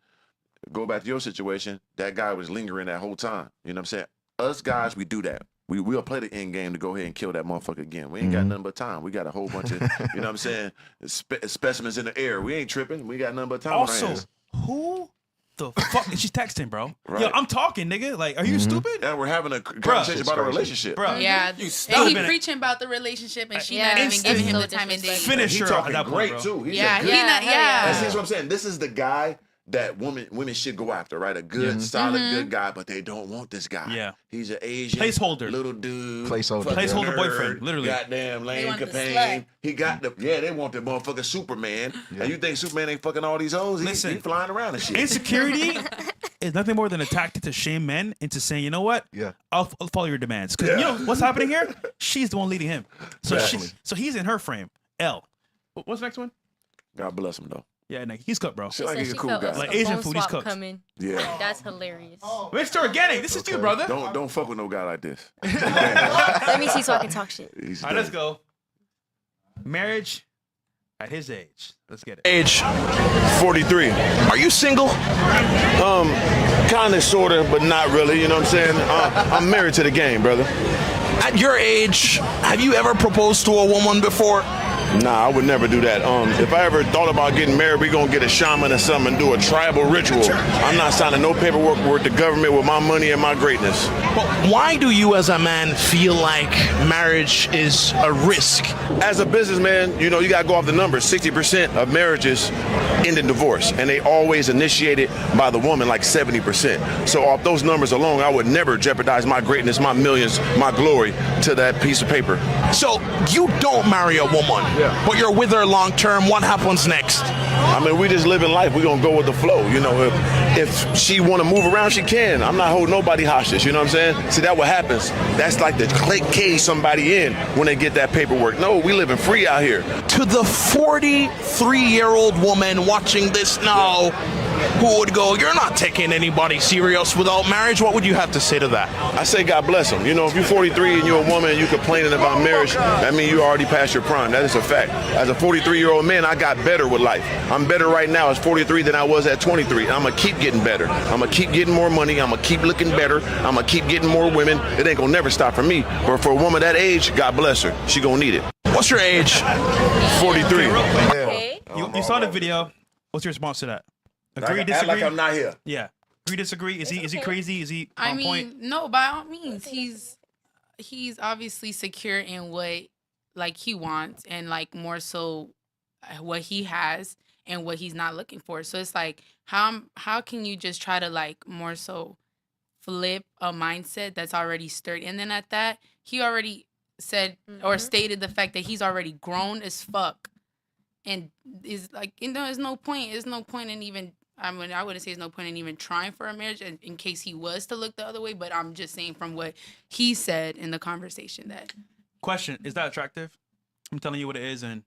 go back to your situation. That guy was lingering that whole time. You know what I'm saying? Us guys, we do that. We'll play the end game to go ahead and kill that motherfucker again. We ain't got nothing but time. We got a whole bunch of, you know what I'm saying, specimens in the air. We ain't tripping. We got nothing but time on our Also, hands. who the fuck? She's texting, bro. Right. Yo, I'm talking, nigga. Like, are you stupid? And we're having a conversation about a relationship. Bro, Yeah, you and stop he it. preaching about the relationship, and she Yeah, not even it's giving him so the time of day. disrespectful. Finish He her talking at that great, point, bro. too. He's Yeah, a he good not. hell Yeah. And see what I'm saying? This is the guy that women should go after, right? A good, solid, good guy, but they don't want this guy. Yeah. He's an Asian Placeholder. little dude. Placeholder. fucking Placeholder nerd, boyfriend, literally. Goddamn lame want the campaign. slut. He got the they want the motherfucking Superman. And you think Superman ain't fucking all these hoes? Listen, He flying around and shit. Insecurity is nothing more than a tactic to shame men into saying, you know what? Yeah. I'll follow your demands. Because you know what's happening here? She's the one leading him. So Exactly. so he's in her frame. L. What's the next one? God bless him though. Yeah, no, he's cut, bro. Shit like he's a she cool felt guy. a Like Asian bone food, he's swap cooked. coming. Yeah. That's hilarious. Mr. Organic, this is you, brother. Don't fuck with no guy like this. Let me see so I can talk shit. He's All right, let's dirty. go. Marriage at his age. Let's get it. Age 43. Are you single? Kind of, sort of, but not really. You know what I'm saying? I'm married to the game, brother. At your age, have you ever proposed to a woman before? Nah, I would never do that. If I ever thought about getting married, we gonna get a shaman or something and do a tribal ritual. I'm not signing no paperwork with the government with my money and my greatness. But why do you as a man feel like marriage is a risk? As a businessman, you know, you gotta go off the numbers. 60% of marriages end in divorce, and they always initiated by the woman, like 70%. So off those numbers alone, I would never jeopardize my greatness, my millions, my glory to that piece of paper. So you don't marry a woman, but you're with her long term. What happens next? I mean, we just living life. We gonna go with the flow. You know, if she wanna move around, she can. I'm not holding nobody hostage. You know what I'm saying? See, that what happens. That's like the cage somebody in when they get that paperwork. No, we living free out here. To the 43-year-old woman watching this now, who would go, you're not taking anybody serious without marriage, what would you have to say to that? I say God bless them. You know, if you're 43 and you're a woman and you're complaining about marriage, that means you already past your prime. That is a fact. As a 43-year-old man, I got better with life. I'm better right now as 43 than I was at 23. I'm going to keep getting better. I'm going to keep getting more money. I'm going to keep looking better. I'm going to keep getting more women. It ain't going to never stop for me. But for a woman that age, God bless her. She going to need it. What's your age? 43. Okay. You saw the video. What's your response to that? Agree, Act disagree? like I'm not here. Yeah. Agree, disagree? Is he crazy? Is he on I mean, point? no, by all means, he's obviously secure in what like he wants and like more so what he has and what he's not looking for. So it's like how can you just try to like more so flip a mindset that's already stirred? And then at that, he already said or stated the fact that he's already grown as fuck. And is like, you know, there's no point in even I wouldn't say there's no point in even trying for a marriage in case he was to look the other way. But I'm just saying from what he said in the conversation that. Question: is that attractive? I'm telling you what it is, and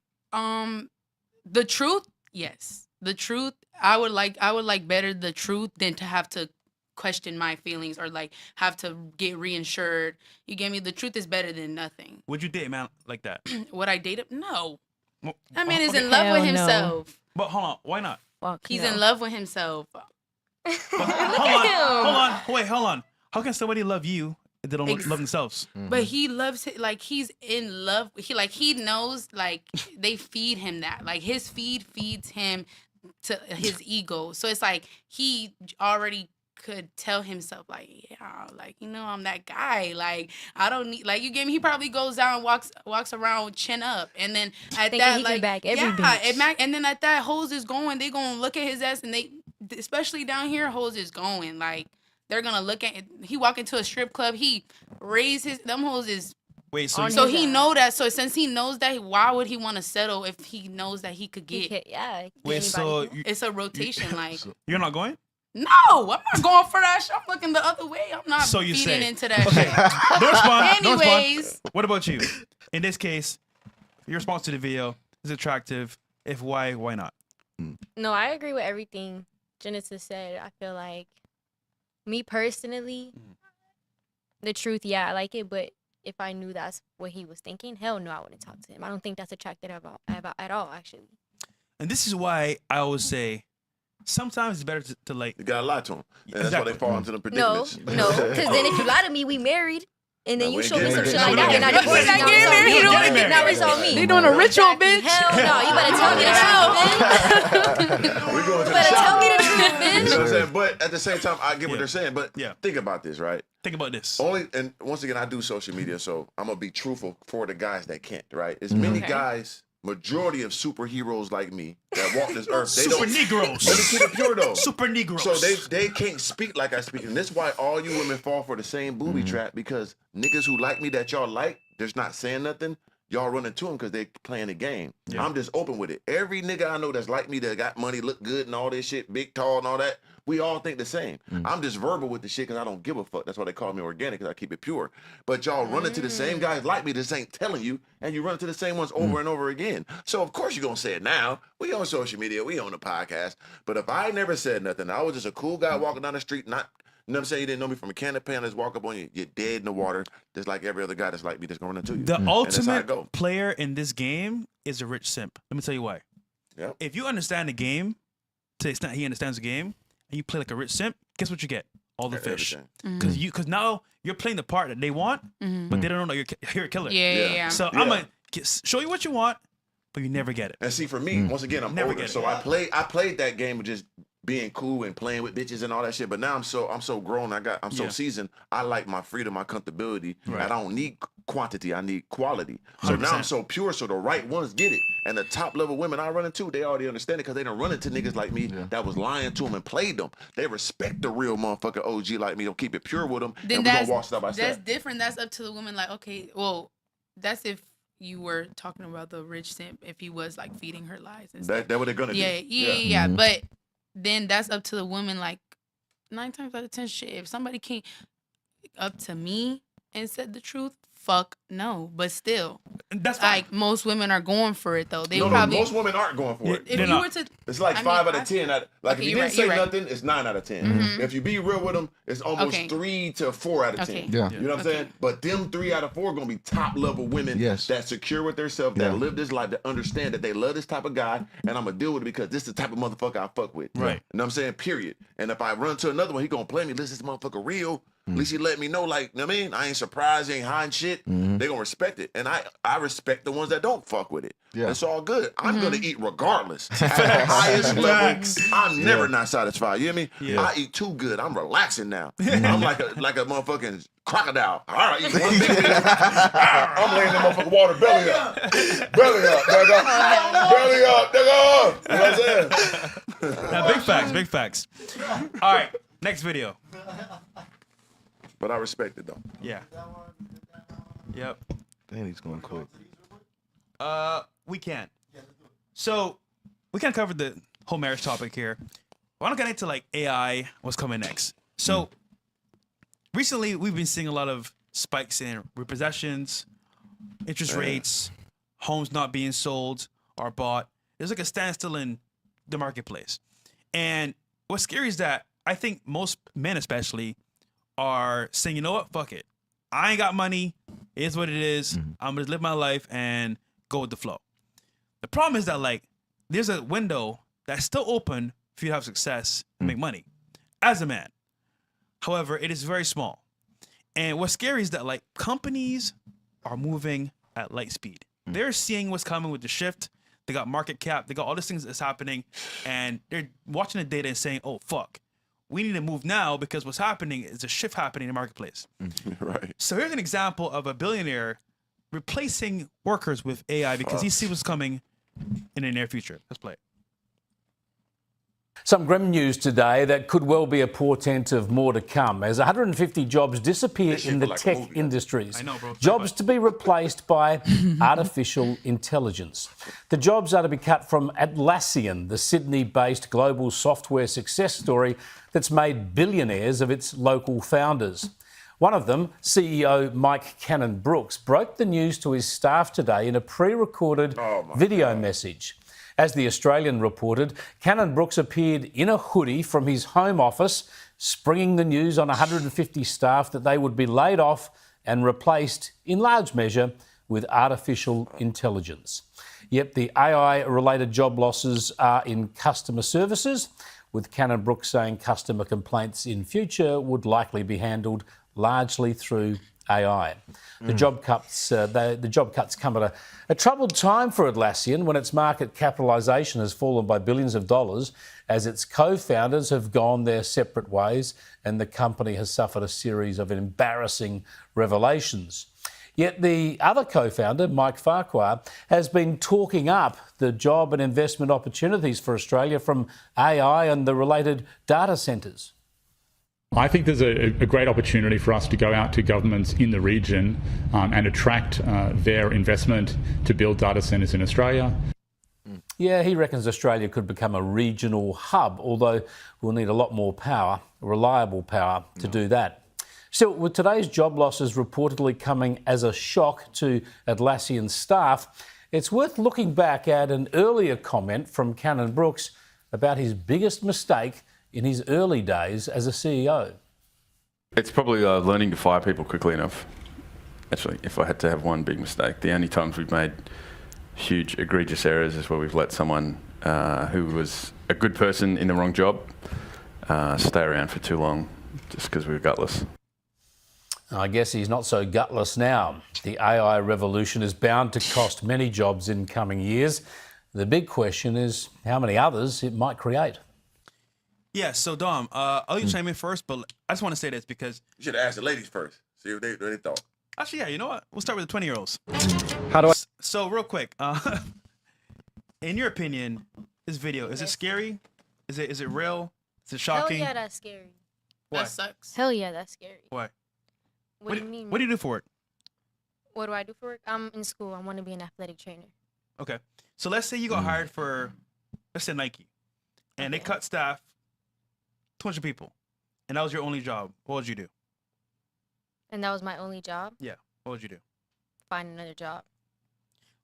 the truth, yes, the truth. I would like better the truth than to have to question my feelings or like have to get reinsured. You get me? The truth is better than nothing. Would you date a man like that? Would I date him? No. Well, That man is okay. in love with Hell no. himself. But hold on, why not? He's in love with himself. Hold on. How can somebody love you if they don't love themselves? But he loves it, like he's in love. He knows, like they feed him that. Like his feed feeds him to his ego. So it's like he already could tell himself, like, yeah, like, you know, I'm that guy. Like, I don't need, like, you get me? He probably goes down, walks around chin up, and then at Thinking that, he can like, back every bitch. and then at that, hoes is going. They gonna look at his ass, and they, especially down here, hoes is going. Like, they're gonna look at. He walk into a strip club. He raise his. Them hoes is. Wait, so he know that. So since he knows that, why would he want to settle if he knows that he could get? Wait, so it's a rotation. Like, you're not going? no, I'm not going for that shit. I'm looking the other way. I'm not So you feeding say. into that Okay. shit. Don't respond. Don't Anyways. respond. What about you? In this case, your response to the video is attractive. If why not? No, I agree with everything Genesis said. I feel like, me personally, the truth, yeah, I like it. But if I knew that's what he was thinking, hell no, I wouldn't talk to him. I don't think that's attractive at all, actually. And this is why I always say, sometimes it's better to like. You gotta lie to them. And that's why they fall into the No, predicaments. no, because then if you lie to me, we married. And then No, you we show me ain't some getting shit like married. that, and I We're divorce you. not Now it's on getting me. married. Now it's on me. They doing a ritual, bitch. Hell no, you better tell me the truth, man. We going to You the better shop. tell me the truth, You know bitch. what I'm saying? But at the same time, I get what they're saying. But Yeah. think about this, right? Think about this. And once again, I do social media, so I'm gonna be truthful for the guys that can't, right? As many Okay. guys, majority of superheroes like me that walk this earth, they Super don't. Negroes. Let me keep it pure though. Super Negroes. So they can't speak like I speak, and that's why all you women fall for the same booby trap, because niggas who like me that y'all like, they're not saying nothing. Y'all running to them because they playing the game. Yeah. I'm just open with it. Every nigga I know that's like me, that got money, look good and all this shit, big, tall and all that, we all think the same. I'm just verbal with the shit because I don't give a fuck. That's why they call me organic, because I keep it pure. But y'all run into the same guys like me that ain't telling you, and you run into the same ones over and over again. So of course you're going to say it now. We on social media, we on the podcast. But if I never said nothing, I was just a cool guy walking down the street, not... You know what I'm saying? You didn't know me from a can of paint. Let's walk up on you. You're dead in the water. Just like every other guy that's like me that's going to run into you. The And that's how it go. ultimate player in this game is a rich simp. Let me tell you why. Yep. If you understand the game to the extent he understands the game, and you play like a rich simp, guess what you get? All the fish. Everything. Because now you're playing the part that they want, but they don't know you're a killer. Yeah. So Yeah. I'm gonna show you what you want, but you never get it. And see, for me, once again, I'm Never older, get it. so I played that game of just being cool and playing with bitches and all that shit. But now I'm so grown. I'm so Yeah. seasoned. I like my freedom, my comfortability. Right. I don't need quantity. I need quality. So now I'm 100%. so pure. So the right ones get it. And the top level women I run into, they already understand it because they don't run into niggas like me that was lying to them and played them. They respect the real motherfucker OG like me. Don't keep it pure with them. Then and we that's gonna walk step by that's step. different. That's up to the woman. Like, okay, well, that's if you were talking about the rich simp. If he was like feeding her lies and stuff. That's what they're gonna do. Yeah. But then that's up to the woman. Like 9 times out of 10, shit. If somebody came up to me and said the truth, fuck no. But still, that's fine. like most women are going for it though. They No, probably most women aren't going for it. if you were to. It's like I 5 mean, out of 10. Like Okay, if you you're didn't right, say you're right. nothing, it's 9 out of 10. If you be real with them, it's almost Okay. 3 to 4 out of 10. Okay. Yeah. You know what I'm saying? But them 3 out of 4 gonna be top level women that secure with themselves, that Yeah. live this life, that understand that they love this type of guy, and I'm gonna deal with it because this is the type of motherfucker I fuck with. Right. You know what I'm saying? Period. And if I run to another one, he gonna play me. Listen, this motherfucker real. At least he let me know, like, you know what I mean? I ain't surprised, he ain't hiding shit. They gonna respect it. And I respect the ones that don't fuck with it. Yeah. It's all good. I'm gonna eat regardless. At the highest level, I'm never not satisfied. You hear me? Yeah. I eat too good. I'm relaxing now. I'm like a motherfucking crocodile. All right, eat one big bit. I'm laying in the motherfucking water, belly up. Belly up, nigga. Belly up, nigga. You know what I'm saying? Now, big facts. All right, next video. But I respect it though. Yeah. Yep. Damn, he's going quick. We can't. So we can't cover the whole marriage topic here. I want to get into like AI, what's coming next. So recently we've been seeing a lot of spikes in repossessions, interest rates, homes not being sold or bought. There's like a standstill in the marketplace. And what's scary is that I think most men especially are saying, you know what, fuck it. I ain't got money. It is what it is. I'm going to live my life and go with the flow. The problem is that like there's a window that's still open for you to have success and make money as a man. However, it is very small. And what's scary is that like companies are moving at light speed. They're seeing what's coming with the shift. They got market cap. They got all these things that's happening. And they're watching the data and saying, oh, fuck. We need to move now because what's happening is a shift happening in the marketplace. Right. So here's an example of a billionaire replacing workers with AI because he sees what's coming in the near future. Let's play it. Some grim news today that could well be a portent of more to come as 150 jobs disappear in the tech industries. I know, bro. Jobs to be replaced by artificial intelligence. The jobs are to be cut from Atlassian, the Sydney-based global software success story that's made billionaires of its local founders. One of them, CEO Mike Cannon-Brookes, broke the news to his staff today in a pre-recorded video message. As The Australian reported, Cannon-Brookes appeared in a hoodie from his home office, springing the news on 150 staff that they would be laid off and replaced, in large measure, with artificial intelligence. Yet the AI-related job losses are in customer services, with Cannon-Brookes saying customer complaints in future would likely be handled largely through AI. The job cuts come at a troubled time for Atlassian when its market capitalisation has fallen by billions of dollars as its co-founders have gone their separate ways and the company has suffered a series of embarrassing revelations. Yet the other co-founder, Mike Farquhar, has been talking up the job and investment opportunities for Australia from AI and the related data centres. I think there's a great opportunity for us to go out to governments in the region and attract their investment to build data centres in Australia. Yeah, he reckons Australia could become a regional hub, although we'll need a lot more power, reliable power, to do that. Still, with today's job losses reportedly coming as a shock to Atlassian staff, it's worth looking back at an earlier comment from Cannon-Brookes about his biggest mistake in his early days as a CEO. It's probably learning to fire people quickly enough. Actually, if I had to have one big mistake, the only times we've made huge egregious errors is where we've let someone who was a good person in the wrong job stay around for too long just because we were gutless. I guess he's not so gutless now. The AI revolution is bound to cost many jobs in coming years. The big question is how many others it might create. Yeah, so Dom, I'll you chime in first, but I just want to say this because You should have asked the ladies first. See what they thought. actually, yeah, you know what? We'll start with the 20-year-olds. How do I? So real quick, in your opinion, this video is it scary? Is it real? Is it shocking? Hell yeah, that's scary. Why? That sucks. Hell yeah, that's scary. Why? What do you mean? What do you do for it? What do I do for work? I'm in school. I want to be an athletic trainer. Okay, so let's say you got hired for, let's say Nike, and they cut staff, 200 people, and that was your only job. What would you do? And that was my only job. Yeah, what would you do? Find another job.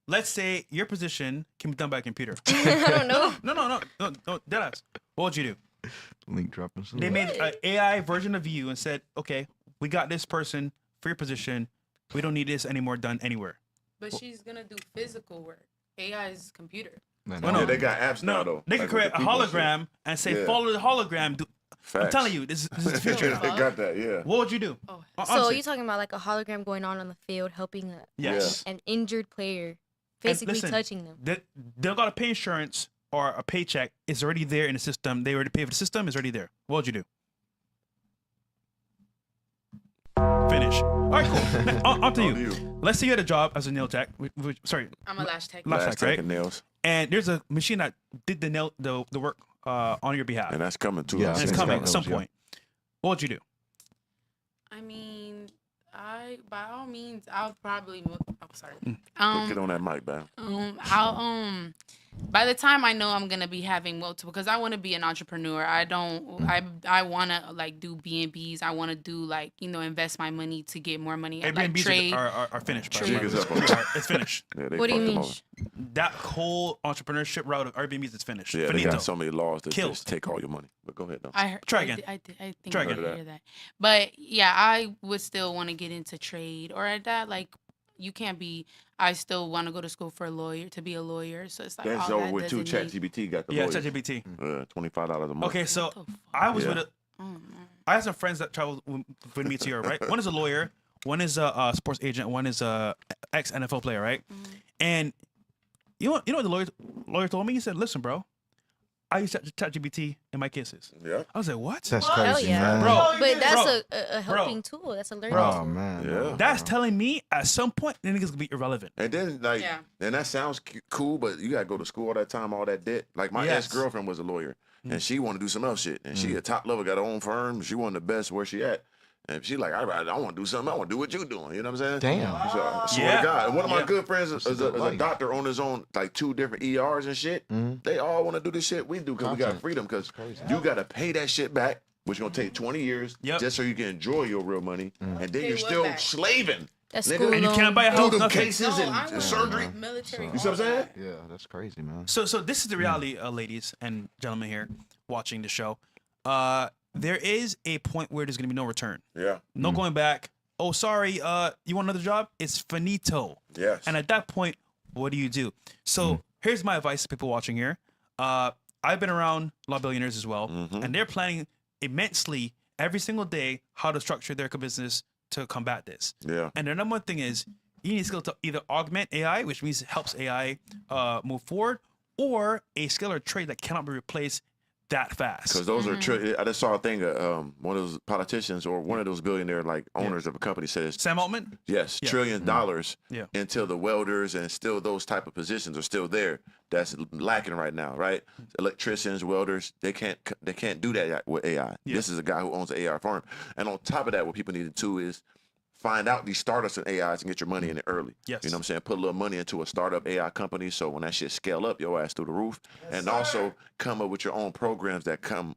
Let's say your position can be done by a computer. I don't know. No, deadass. What would you do? Link dropping. They made an AI version of you and said, okay, we got this person for your position. We don't need this anymore done anywhere. But she's gonna do physical work. AI is computer. Yeah, they got apps now though. They can Like create with a the people and hologram shit. and say, Yeah. follow the hologram. I'm Facts. telling you, this is the future. They got that, yeah. What would you do? So you're talking about like a hologram going on the field, helping Yes. an injured player, And physically listen, touching them. They don't got to pay insurance or a paycheck. It's already there in the system. They already pay for the system. It's already there. What would you do? Finish. All right, cool. On to you. Let's say you had a job as a nail tech. Sorry. I'm a lash tech. Lash tech, right? and nails. And there's a machine that did the work on your behalf. And that's coming too. And it's coming at some point. What would you do? I mean, by all means, I'll probably. Oh, sorry. Get on that mic, man. by the time I know I'm gonna be having multiple, because I want to be an entrepreneur. I don't. I want to like do B&Bs. I want to do like invest my money to get more money. Like Airbnbs trade. are finished. Bro. Jig is up on It's finished. Yeah, they What do you fucked them mean? over. That whole entrepreneurship route of Airbnbs is finished. Yeah, they Finito. got so many laws that Killed. just take all your money. But go ahead, though. I heard, Try I again. did- I think Try I did again. hear that. But yeah, I would still want to get into trade or at that. Like, you can't be. I still want to go to school for to be a lawyer. So it's like That's all over that with too. doesn't need- ChatGPT got the Yeah, lawyers. ChatGPT. $25 a month. Okay, so I was Yeah. with I have some friends that travel with me to Europe, right? One is a lawyer, one is a sports agent, one is a ex NFL player, right? And you know what the lawyer told me? He said, "Listen, bro, I use ChatGPT in my cases." Yeah. I was like, "What?" That's Hell crazy, yeah. man. Bro, But that's bro, a helping tool. That's a learning Bro. tool. Oh man. Yeah. That's telling me at some point the niggas gonna be irrelevant. And then like, Yeah. and that sounds cool, but you gotta go to school all that time, all that debt. Like my Yes. ex-girlfriend was a lawyer, and she wanted to do some else shit, and she a top level, got her own firm. She one of the best where she at. And she like, I want to do something. I want to do what you doing. You know what I'm saying? Damn. So, I swear Yeah. to God. And one of my Yeah. good friends is a life. doctor on his own, like 2 different ERs and shit. They all want to do this shit we do because we got Content. freedom. Because you got to pay that shit back, which gonna take 20 years Yep. just so you can enjoy your real money. And then Pay you're what still back? slaving. That's Nigga. school And you can't buy a Do house, them nothing. cases No, and I want surgery. military. You see what I'm saying? Yeah, that's crazy, man. So this is the reality, ladies and gentlemen here watching the show. There is a point where there's gonna be no return, Yeah. no going back. Oh, sorry. You want another job? It's finito. Yes. And at that point, what do you do? So here's my advice to people watching here. I've been around a lot of billionaires as well, and they're planning immensely every single day how to structure their business to combat this. Yeah. And the number one thing is you need skill to either augment AI, which means it helps AI move forward, or a skill or trade that cannot be replaced that fast. Because those are I just saw a thing. One of those politicians or one of those billionaire like owners of a company says Sam Altman? yes, Yeah. $1 trillion Yeah. until the welders and still those type of positions are still there. That's lacking right now, right? Electricians, welders, they can't do that with AI. Yeah. This is a guy who owns an AI firm, and on top of that, what people need to do is find out these startups and AIs and get your money in it early. Yes. You know what I'm saying? Put a little money into a startup AI company so when that shit scale up, your ass through the roof. And also come up with your own programs that come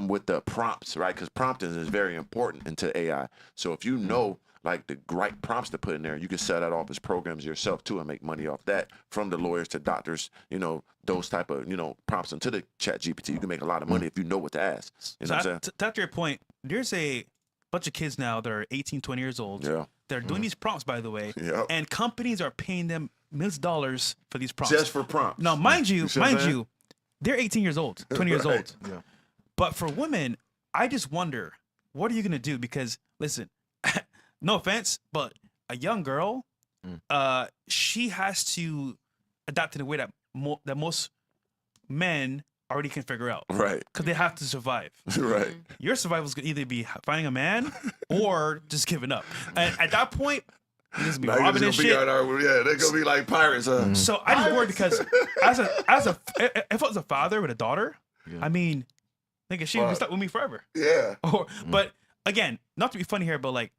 with the prompts, right? Because prompting is very important into AI. So if you know like the right prompts to put in there, you can set that off as programs yourself too and make money off that, from the lawyers to doctors, those type of, prompts into the ChatGPT. You can make a lot of money if you know what to ask. You know what I'm saying? To your point, there's a bunch of kids now that are 18, 20 years old. Yeah. They're doing these prompts, by the way. Yep. And companies are paying them millions of dollars for these prompts. Just for prompts. Now, mind you, see what I'm saying? they're 18 years old, 20 years Right. old. Yeah. But for women, I just wonder, what are you going to do? Because, listen, no offense, but a young girl, she has to adapt in a way that most men already can figure out. Right. Because they have to survive. Right. Your survival is going to either be finding a man or just giving up. And at that point, you're just going to be robbing and shit. Yeah, they're gonna be like pirates, huh? So I just worry because if I was a father with a daughter, I mean, nigga, she would be stuck with me forever. Yeah. But again, not to be funny here, but like,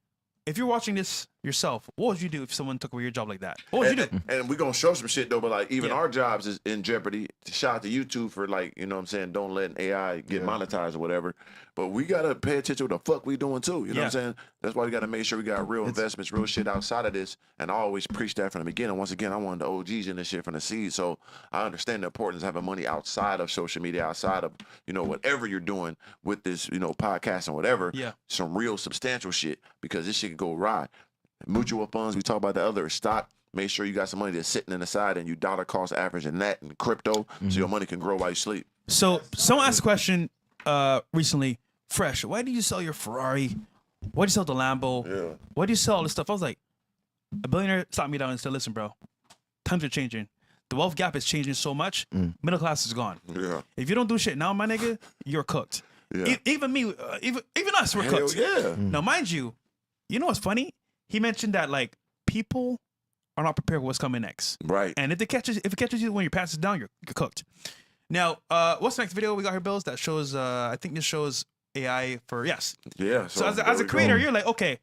if you're watching this yourself, what would you do if someone took away your job like that? What would you do? And we're gonna show some shit though, but like even our jobs is in jeopardy. Shout out to YouTube for like, you know what I'm saying, don't let AI get monetized or whatever. But we gotta pay attention to what the fuck we doing too. You know what I'm saying? That's why we gotta make sure we got real investments, real shit outside of this. And I always preach that from the beginning. Once again, I'm one of the OGs in this shit from the seed. So I understand the importance of having money outside of social media, outside of, whatever you're doing with this, podcast and whatever. Yeah. Some real substantial shit, because this shit can go awry. Mutual funds, we talk about the other stock. Make sure you got some money that's sitting in the side and you dollar cost average in that and crypto, so your money can grow while you sleep. So someone asked a question recently, Fresh, why do you sell your Ferrari? Why do you sell the Lambo? Yeah. Why do you sell all this stuff? I was like, a billionaire stopped me down and said, listen, bro, times are changing. The wealth gap is changing so much. Middle class is gone. Yeah. If you don't do shit now, my nigga, you're cooked. Yeah. Even me, even us, we're Hell cooked. yeah. Now, mind you, you know what's funny? He mentioned that like people are not prepared for what's coming next. Right. And if it catches you when your pants is down, you're cooked. Now, what's the next video we got here, Bills? That shows. I think this shows AI for yes. Yeah. So as a creator, you're like, okay.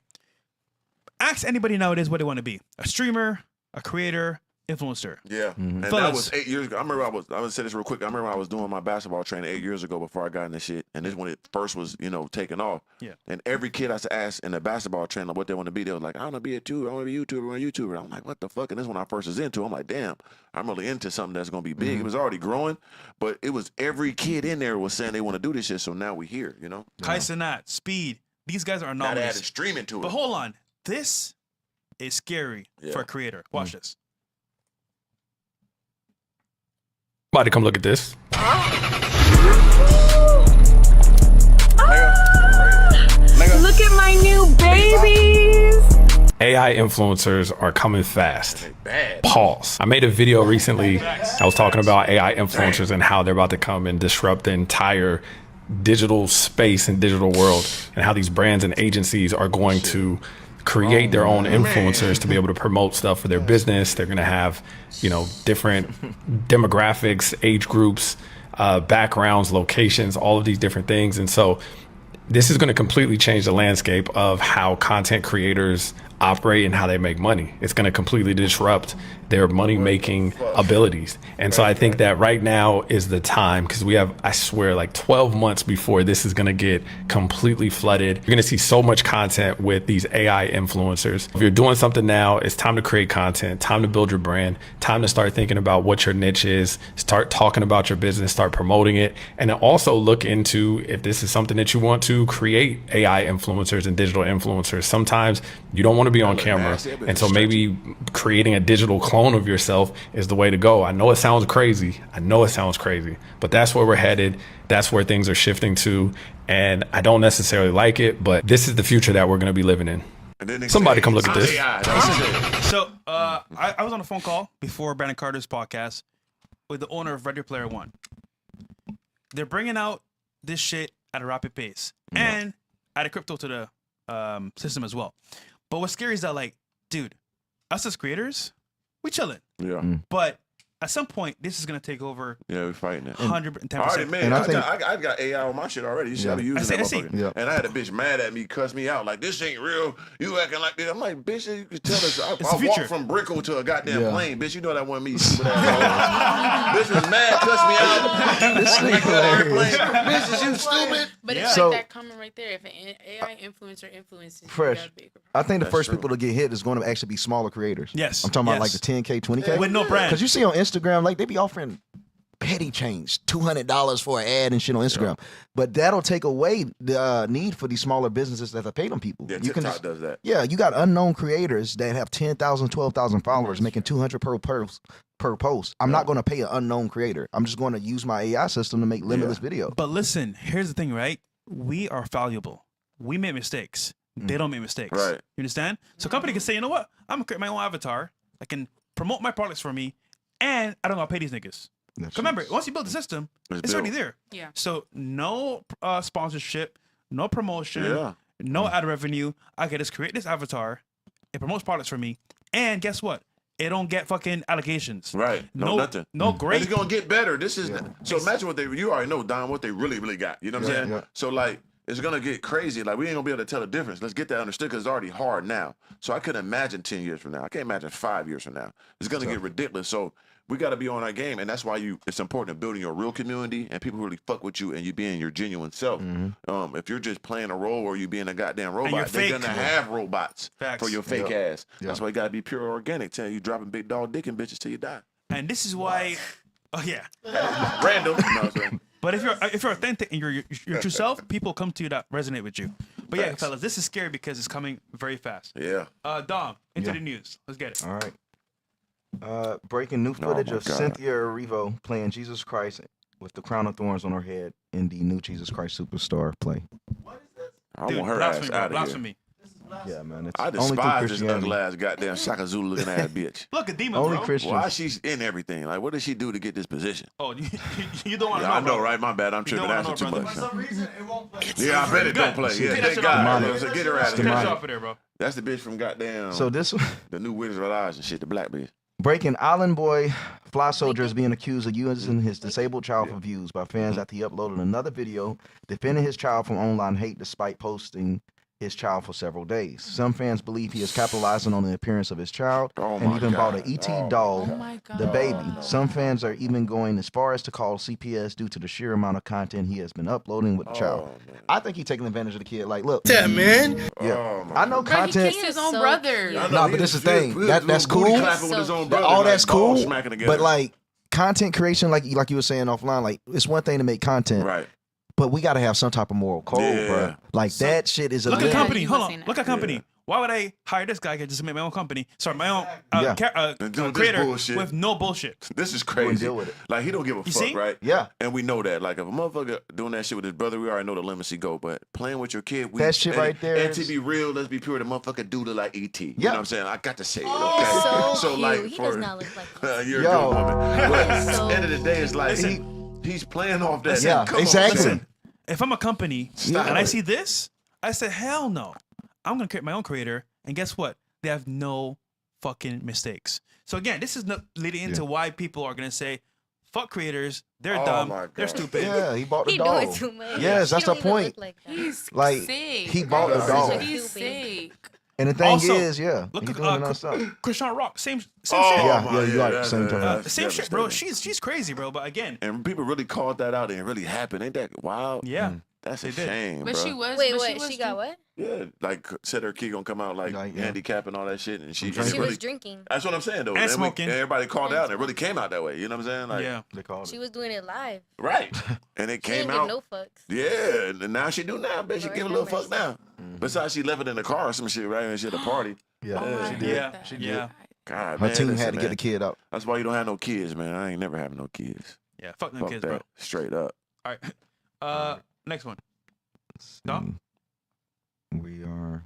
Ask anybody nowadays what they want to be: a streamer, a creator, influencer. Yeah, and that Fellas. was 8 years ago. I remember I'm gonna say this real quick. I remember I was doing my basketball training 8 years ago before I got in this shit, and this when it first was, taking off. Yeah. And every kid I asked in the basketball training what they want to be, they was like, I want to be a YouTuber, I want to be a YouTuber, I'm a YouTuber. I'm like, what the fuck? And this is when I first was into it. I'm like, damn, I'm really into something that's gonna be big. It was already growing, but it was every kid in there was saying they want to do this shit. So now we here, Kai Cenat, Speed. These guys are Now they anomalies. added streaming to it. But hold on, this is scary for a creator. Watch this. About to come look at this. Look at my new babies. AI influencers are coming fast. Pause. I made a video recently. I was talking about AI influencers and how they're about to come and disrupt the entire digital space and digital world, and how these brands and agencies are going to create their own influencers to be able to promote stuff for their business. They're going to have, different demographics, age groups, backgrounds, locations, all of these different things. And so this is going to completely change the landscape of how content creators operate and how they make money. It's going to completely disrupt their money-making abilities. And so I think that right now is the time, because we have, I swear, like 12 months before this is going to get completely flooded. You're going to see so much content with these AI influencers. If you're doing something now, it's time to create content, time to build your brand, time to start thinking about what your niche is, start talking about your business, start promoting it, and then also look into if this is something that you want to create AI influencers and digital influencers. Sometimes you don't want to be on camera, and so maybe creating a digital clone of yourself is the way to go. I know it sounds crazy, but that's where we're headed. That's where things are shifting to, and I don't necessarily like it, but this is the future that we're going to be living in. Somebody come look at this. So I was on a phone call before Brandon Carter's podcast with the owner of Ready Player One. They're bringing out this shit at a rapid pace and added crypto to the system as well. But what's scary is that, like, dude, us as creators, we chilling. Yeah. But at some point, this is gonna take over. Yeah, we're fighting it. 110%. Already, man, I got AI on my shit already. You see, I be using that motherfucker. Yeah. And I had a bitch mad at me, cuss me out, like, this ain't real. You acting like this. I'm like, bitch, you can tell us. I walked from Brickell to a goddamn plane, bitch. You know that wasn't me. Stupid ass. Bitch was mad, cussed me out. This nigga hilarious. Bitch, is you stupid? But it's So- like that comment right there. If an AI influencer influences you, Fresh. you got a bigger I think the That's first true. people to get hit is going to actually be smaller creators. Yes. I'm talking about like Yes. the 10K, 20K. With no brand. Because you see on Instagram, like they be offering petty change, $200 for an ad and shit on Instagram. But that'll take away the need for these smaller businesses that pay them people. Yeah, You can TikTok does that. Yeah, you got unknown creators that have 10,000, 12,000 followers making 200 per post. I'm not going to pay an unknown creator. I'm just going to use my AI system to make limitless video. But listen, here's the thing, right? We are valuable. We make mistakes. They don't make mistakes. Right. You understand? So company can say, you know what? I'm gonna create my own avatar. I can promote my products for me, and I don't gotta pay these niggas. Remember, once you build the system, it's already there. Yeah. So no sponsorship, no promotion, Yeah. no ad revenue. I can just create this avatar. It promotes products for me, and guess what? It don't get fucking allegations. Right. No, nothing. No great. And it's gonna get better. This is so imagine what you already know, Don, what they really got. You know what I'm saying? Yeah. So like it's gonna get crazy. Like we ain't gonna be able to tell the difference. Let's get that understood because it's already hard now. So I couldn't imagine 10 years from now. I can't imagine 5 years from now. It's gonna get ridiculous. So we got to be on our game, and that's why it's important to building your real community and people who really fuck with you and you being your genuine self. If you're just playing a role or you being a goddamn robot, they're gonna have robots for your fake ass. That's why you gotta be pure organic. Tell you dropping big dog dick and bitches till you die. And this is why. Oh yeah. Random. You know what I'm saying? But if you're authentic and you're your true self, people come to you that resonate with you. But yeah, fellas, this is scary because it's coming very fast. Yeah. Dom, into the news. Let's get it. All right. Breaking new footage of God. Cynthia Erivo playing Jesus Christ with the crown of thorns on her head in the new Jesus Christ Superstar play. I Dude, want her blasphemy, ass bro, out of here. blasphemy. Yeah, man. It's I only through despise this Christianity. ugly ass goddamn Shaka Zulu looking ass bitch. Look, a demon, Only bro. Christians. Why she's in everything? Like, what did she do to get this position? Oh, you don't want to know, I know, bro. right? My bad. I'm You tripping. don't wanna Asking too know, much. brother. huh? For some reason, it won't play. Yeah, I bet it don't play. Yeah, Take that thank shit God. off. So get her out of Take that shit here. off of there, bro. That's the bitch from goddamn. So this the new Wizard of Oz and shit. The black bitch. Breaking Island Boy Fly Soldier is being accused of using his disabled child for views by fans after he uploaded another video defending his child from online hate despite posting his child for several days. Some fans believe he is capitalizing on the appearance of his child and my even bought an God. ET doll, the baby. Some fans are even going as far as to call CPS due to the sheer amount of content he has been uploading with the child. I think he's taking advantage of the kid. Like, look. Yeah, man. Yeah. I know Bro, he content. kissed his own brother. No, but this is the thing. That's cool. All that's cool. But like content creation, like you were saying offline, like it's one thing to make content. Right. But we got to have some type of moral code, bro. Like that shit is a Look at limit. company. Hold on. Look at company. Why would I hire this guy just to make my own company? Sorry, my own creator with no bullshit. This is crazy. Deal with it. Like he don't give a fuck, see? right? Yeah. And we know that. Like if a motherfucker doing that shit with his brother, we already know the limits he go. But playing with your kid, That shit right there And is- to be real, let's be pure. The motherfucker do look like ET. You know what I'm saying? I got to say it. Okay. Oh, so like cute. He for does not look like you're Yo. a good woman. But So end of the day, it's like he's playing off that. Come on, exactly. man. If I'm a company Stop and I it. see this, I said, hell no. I'm going to create my own creator. And guess what? They have no fucking mistakes. So again, this is leading into why people are going to say, fuck creators. They're dumb. They're stupid. Yeah, he bought the He doll. doing too much. Yes, that's He the don't even point. look like that. He's Like sick. he bought the doll. He's sick. And the thing Also, is, look he's at doing another stuff. Christian Rock. Same shit. Yeah, you like same time. Same shit, bro. She's crazy, bro. But again, And people really called that out and it really happened. Ain't that wild? yeah. That's a They did. shame, But bro. she was. Wait, but wait, was she got what? Yeah, like said her kid gonna come out like Like, yeah. handicap and all that shit, and she She really, was drinking. That's what I'm saying though. And we- smoking. everybody called out, and it really came out that way. You know what I'm saying? Like, Yeah. They called She was doing it live. right. And it She came didn't out. give no fucks. Yeah, and now she do now. I bet she Lord give a have little fuck now. Besides, she left it in the car or some shit, right? And she at a party. Yeah, Oh, she I did. Yeah. that. She did. Yeah. God, Her man, team listen, had to get man. the kid out. That's why you don't have no kids, man. I ain't never having no kids. Yeah. Fuck them Fuck kids, that. bro. Straight up. All right. Next one. Dom? We are.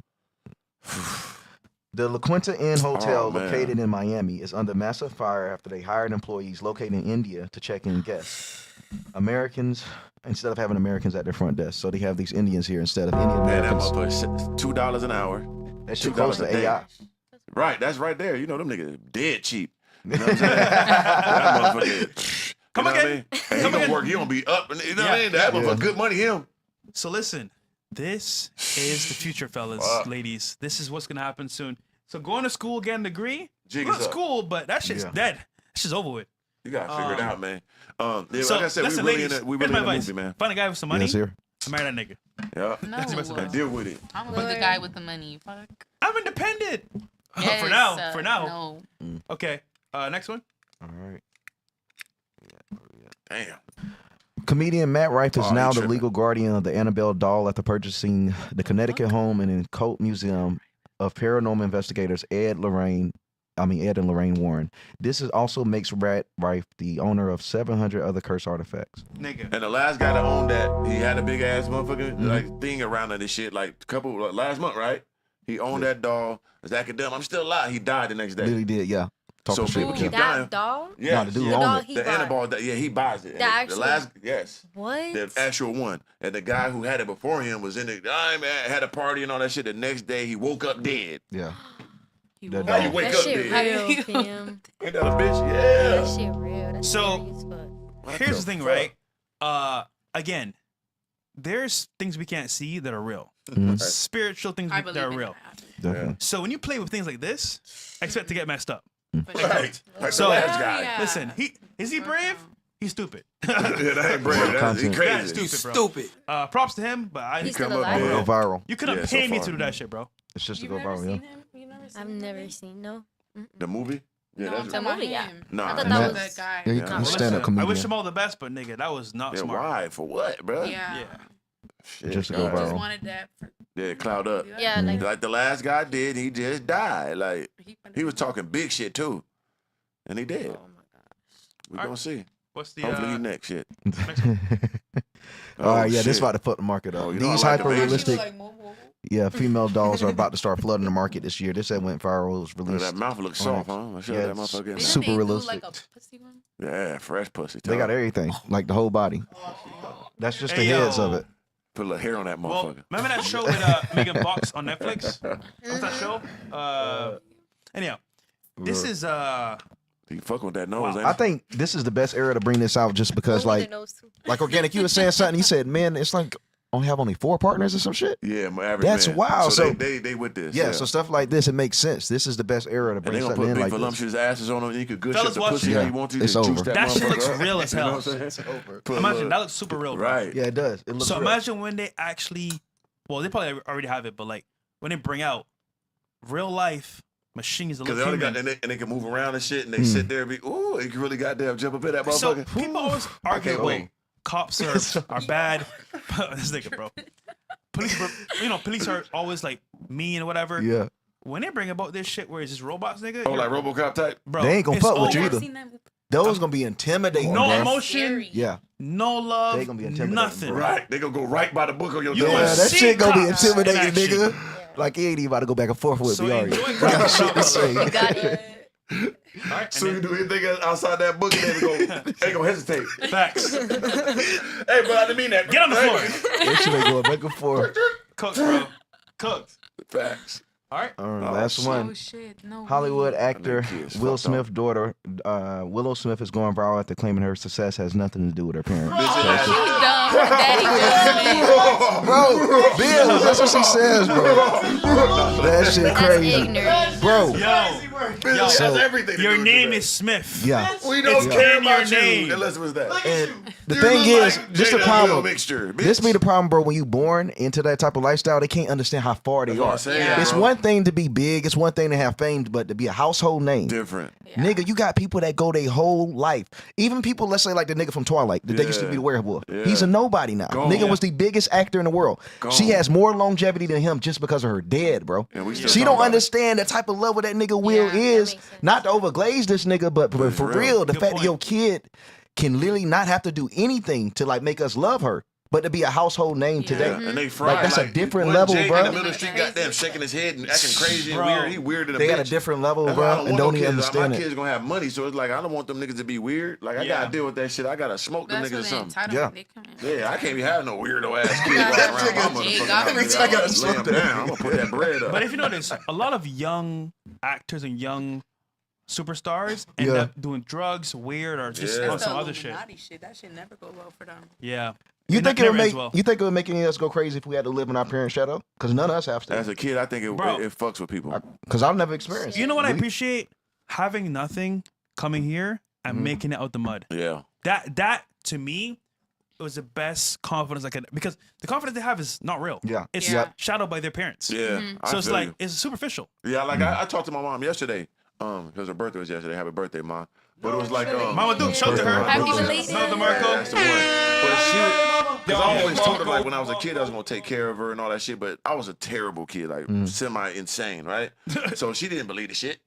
The La Quinta Inn Hotel, Oh, man. located in Miami, is under massive fire after they hired employees located in India to check in guests. Americans, instead of having Americans at their front desk, so they have these Indians here instead of Indian Man, that Americans. motherfucker $2 an hour. That shit $2 goes to a day. AI. Right, that's right there. You know them niggas dead cheap. You know what I'm saying? That motherfucker. Come you know what I again. mean? And he gonna work. He gonna be up. And, you know what I mean? That Yeah. motherfucker good money. Him. So listen, this is the future, fellas, ladies. This is what's gonna happen soon. So going to school, getting a degree, Jig is that's up. cool, but that shit's Yeah. dead. That shit's over with. You gotta figure it out, man. Yeah, So like I said, listen, we really ladies, in we here's really my in the advice. movie, man. Find a guy with some money. Yes, here. Marry that nigga. Yeah. That's the best No. advice. Deal with it. I'm with the guy with the money. Fuck. I'm independent. Yes, for now. For now. No. Okay. Next one. All right. Damn. Comedian Matt Rife is Oh, he now the tripping. legal guardian of the Annabelle doll after purchasing the Connecticut home and cult museum of paranormal investigators Ed and Lorraine Warren. This also makes Rife the owner of 700 other cursed artifacts. Nigga. And the last guy that owned that, he had a big ass motherfucker like thing around this shit. Like last month, right? He owned that doll. It's academic. I'm still alive. He died the next day. Literally did, yeah. So Talking shit. people keep That dying. doll? Yeah, No, the dude The owned doll it. he the bought. Annabelle, yeah, he buys it. And The the actual- last, yes, What? the actual one. And the guy who had it before him was in the, had a party and all that shit. The next day, he woke up dead. Yeah. How That you doll. wake That up shit dead? real, Kim. Ain't that a bitch? That Yeah. shit real. That's So, scary as fuck. Here's the the thing, fuck? right? Again, there's things we can't see that are real. Spiritual things I that believe are it real. Definitely. So when you play with things like this, expect to get messed up. Right. Like So- the last guy. Yeah. Listen, is he brave? He's stupid. Yeah, that ain't brave. That's he Content. crazy. That's stupid, bro. Props to him, but He's come still up alive. dead. Go viral. you couldn't Yeah, so pay me far. to do that shit, bro. It's just to You've go never viral, seen yeah. him? You've never seen I've him? never seen, no. The movie? Yeah, No, that's I'm The talking about movie, yeah. him. Nah, I thought and that that- was. That guy. Yeah, Yeah. he's Well, stand-up I comedian. wish him all the best, but nigga, that was not Yeah, smart. why? For what, bro? Yeah. Yeah. Shit, Just to go God. Just viral. wanted that. For, Yeah, cloud up. Yeah, like Like the last guy did, he just died. Like wanted he was talking big shit too, and he did. oh my gosh. We All gonna see. What's the Hopefully, he next shit. All right, yeah, this shit. about to fuck the market up. Oh, you know I These like the hyper man. realistic, Like, whoa, whoa, whoa. yeah, female dolls are about to start flooding the market this year. This that went viral. It was Look, released. that mouth looks soft, huh? I show Yeah, that motherfucker. Didn't super they do, realistic. Like a pussy one? Yeah, fresh pussy. They got too. everything, like the whole body. That's just the Hey, heads yo. of it. Put a little hair on that Well, motherfucker. remember that show with Megan Fox on Netflix? What's that show? Anyhow, this is You fucking with that nose, ain't I it? think this is the best era to bring this out, just because, Only like, the nose too. like Organic, you were saying something. You said, man, it's like only 4 partners or some shit. Yeah, my average That's man. wild. So So they with this. Yeah, so stuff like this, it makes sense. This is the best era to And bring they gonna something put in big like this. voluptuous asses on them. You could good Fellas, shit the watch pussy it. how you want to. It's just over. juice That shit motherfucker looks up. real as You know hell. what I'm saying? It's over. Put a Imagine little- that looks super real, bro. Right. Yeah, it does. It looks So real. imagine when they actually, well, they probably already have it, but like when they bring out real life machines that Because look they only human. got and they can move around and shit, and they sit there and be, ooh, you can really goddamn jump up in that So motherfucker. people always argue, can't well, wait. cops are bad. This nigga, bro. Police are always like mean or whatever. Yeah. When they bring about this shit where it's just robots, nigga. Oh, like RoboCop type? Bro, They ain't gonna it's fuck with you over. either. Those gonna be intimidating. No bro. emotion. Yeah. No love. They gonna be intimidating, Nothing. bro. Right. They gonna go right by the book on your door. Yeah, that shit gonna be cops in intimidating, action. nigga. Like he ain't even about to go back and forth with So me, are you? enjoy You got cops. shit to say. All right, So you do anything outside that book, and they ain't gonna hesitate. Facts. Hey, bro, I didn't mean that. Get on the floor. That shit ain't going back and forth. Cooked, bro. Cooked. Facts. All right. All right, last one. Oh shit, no. Hollywood actor kids Will fucked up. Smith's daughter, Willow Smith, is going viral after claiming her success has nothing to do with her parents. Bro, Bill, that's what she says, bro. That shit crazy, bro. Yo, So- everything to your do with name that. is Smith. Yeah. We don't It's care in your about name. you unless it was that. And the You thing look is, like this the Jada problem. Will mixture. This be the problem, bro. When you born into that type of lifestyle, they can't understand how far they That's what are. I'm saying, It's bro. one thing to be big, it's one thing to have fame, but to be a household name, Different. nigga, you got people that go their whole life. Even people, let's say like the nigga from Twilight, that they used to be the werewolf. Yeah. He's a nobody now. Gone. Nigga was the biggest actor in the world. Gone. She has more longevity than him just because of her dead, bro. And we still She talking don't about it. understand the type of level that nigga Will Yeah, that is. makes sense. Not to overglaze this nigga, but it's for real. real, the Good fact point. that your kid can literally not have to do anything to like make us love her, but to be a household name today. Yeah, and they fried. Like that's a different one level, Jay bro. in the middle of the street, goddamn, shaking his head and acting crazy and Bro. weird. He weird than a They bitch. got a different level, That's why I bro, don't and want don't no even kids. understand My it. kids gonna have money, so it's like I don't want them niggas to be weird. Like I Yeah. gotta deal with that shit. I gotta smoke them That's niggas or what the something. entitlement Yeah. they come in. Yeah, I can't be having no weirdo ass kids walking around my Jay motherfucking got house. me. I gotta lay them down. I'm gonna put that bread up. But if you notice, a lot of young actors and young superstars end Yeah. up doing drugs, weird, or just Yeah. on some other shit. Illuminati shit. That shit never go well for them. Yeah. You It think it never would ends make well. you think it would make any of us go crazy if we had to live in our parents' shadow? Because none of us have As to. a kid, I think Bro. it fucks with people. Because I've never experienced. You know what I Really? appreciate? Having nothing, coming here and making it out the mud. Yeah. That to me was the best confidence I could, because the confidence they have is not real. Yeah. It's Yeah. shadowed by their parents. Yeah. I So it's feel like you. it's superficial. Yeah, like I talked to my mom yesterday, because her birthday was yesterday. Happy birthday, Mom. But it was like, Mama Duke, shout to her. Happy belated. Shout out to Marco. Yeah, that's the one. But she, because I always told her like when I was a kid I was gonna take care of her and all that shit. But I was a terrible kid, like semi insane, right? So she didn't believe the shit,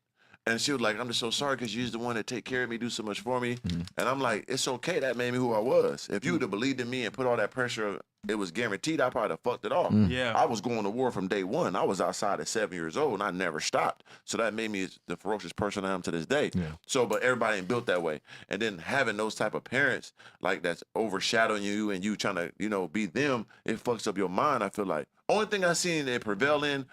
and she was like, "I'm just so sorry because you're the one that take care of me, do so much for me." And I'm like, "It's okay. That made me who I was. If you would have believed in me and put all that pressure, it was guaranteed. I probably have fucked it off. Yeah. I was going to war from day one. I was outside at 7 years old, and I never stopped. So that made me the ferocious person I am to this day. So, but everybody ain't built that way. And then having those type of parents like that's overshadowing you and you trying to, be them, it fucks up your mind. I feel like only thing I seen it prevail in,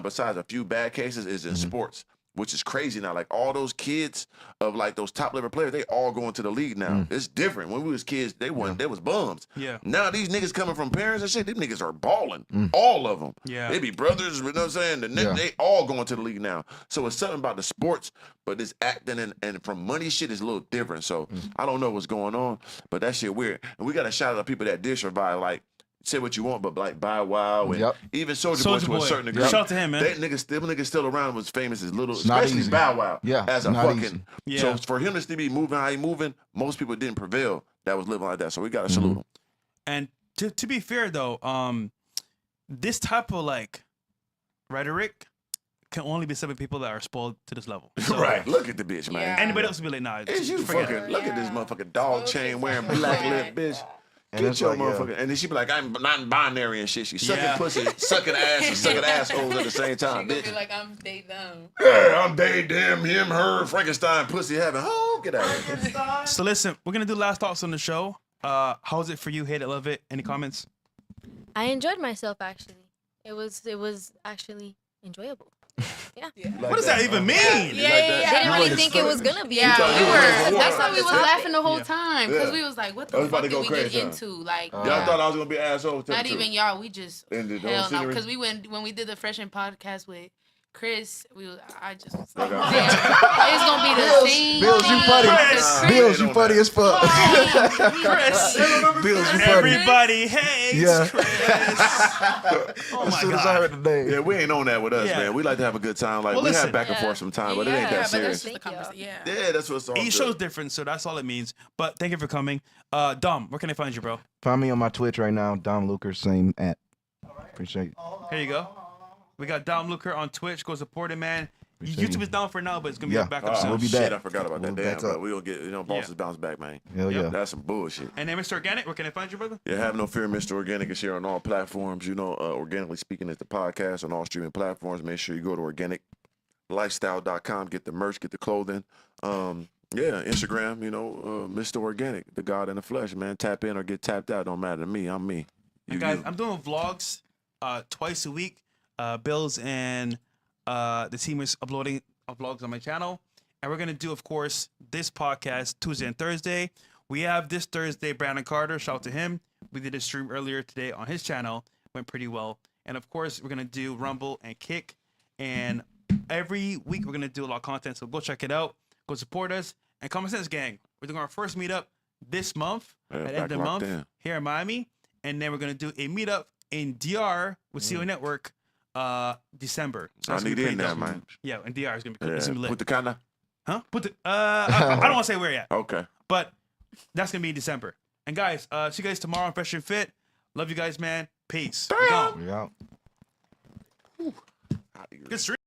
besides a few bad cases, is in sports. Which is crazy now. Like all those kids of like those top level players, they all going to the league now. It's different. When we was kids, they was bums. Yeah. Now these niggas coming from parents and shit, them niggas are balling. All of them. Yeah. They be brothers, you know what I'm saying? They all going to the league now. So it's something about the sports, but this acting and from money shit is a little different. So I don't know what's going on, but that shit weird. And we got to shout out people that did survive, like say what you want, but like Bow Wow and even Soulja Boy to a certain degree. Shout out to him, man. That niggas still around was famous as little, not especially easy. Bow Wow. Yeah, As a not fucking. easy. Yeah. So for him to still be moving how he moving, most people didn't prevail that was living like that. So we gotta salute him. And to be fair though, this type of like rhetoric can only be said by people that are spoiled to this level. So Right. Look at the bitch, man. Yeah. Anybody else would be like, nah, Is you forget fucking it. look at this motherfucking dog chain wearing black lip bitch. And Get it's your like, yeah. motherfucker. And then she be like, I'm not binary and shit. She sucking Yeah. pussy, sucking ass, and sucking assholes at the same time, bitch. like, I'm stay dumb. Yeah, I'm they, them, him, her, Frankenstein, pussy having. Oh, get out of here. So listen, we're gonna do last thoughts on the show. How's it for you? Hate it, love it. Any comments? I enjoyed myself actually. It was actually enjoyable. Yeah. What does that even mean? Yeah. Didn't really think it was gonna be. Yeah, we were. That's why we the was topic. laughing the whole Yeah. time because Yeah. we was like, "What I the was about fuck to did go we get crazy, huh? into?" Like, Y'all thought I was gonna be an asshole. not even y'all. We just And the whole hell no, scenery? because we went when we did the Freshen podcast with Chris. I just was I like, got man, it's gonna be the same. Bills, you funny. Bills, you funny as fuck. Chris. Bills, you funny. Everybody hates Yeah. Chris. Oh As my soon as I God. heard the name. Yeah, we ain't on that with us, Yeah. man. We like to have a good time. Like Well, we listen. have back and forth sometimes, but it ain't that But serious. that's just a conversation. Yeah. Yeah, that's what's all Each good. show's different, so that's all it means. But thank you for coming. Dom, where can I find you, bro? Find me on my Twitch right now, Dom Luker, same at. Appreciate it. Here you go. We got Dom Luker on Twitch. Go support him, man. Appreciate YouTube you. is down for now, but it's gonna be Yeah. back up soon. We'll be Shit, back. I forgot about that. We'll Damn, back bro. up. We gonna get, bosses bounce back, man. Hell yeah. That's some bullshit. And then Mr. Organic, where can I find you, brother? Yeah, have no fear, Mr. Organic is here on all platforms. You know, Organically Speaking is the podcast on all streaming platforms. Make sure you go to organiclifestyle.com, get the merch, get the clothing. Yeah, Instagram, Mr. Organic, the God in the flesh, man. Tap in or get tapped out. Don't matter to me. I'm me. And guys, I'm doing vlogs twice a week. Bills and the team is uploading vlogs on my channel. And we're going to do, of course, this podcast Tuesday and Thursday. We have this Thursday, Brandon Carter. Shout out to him. We did a stream earlier today on his channel. Went pretty well. And, of course, we're going to do Rumble and Kick. And every week we're going to do a lot of content. So go check it out. Go support us. And Common Sense Gang, we're doing our first meetup this month, at the end of the month, here in Miami. And then we're going to do a meetup in DR with CO Network December. So I that's gonna be need pretty in there, dope. man. Yeah, in DR is going to be Yeah. it's gonna be lit. Put the kinda. Huh? Put the I don't want to say where yet. Okay. But that's gonna be in December. And guys, see you guys tomorrow on Fresh and Fit. Love you guys, man. Peace. We gone. We out. Good stream.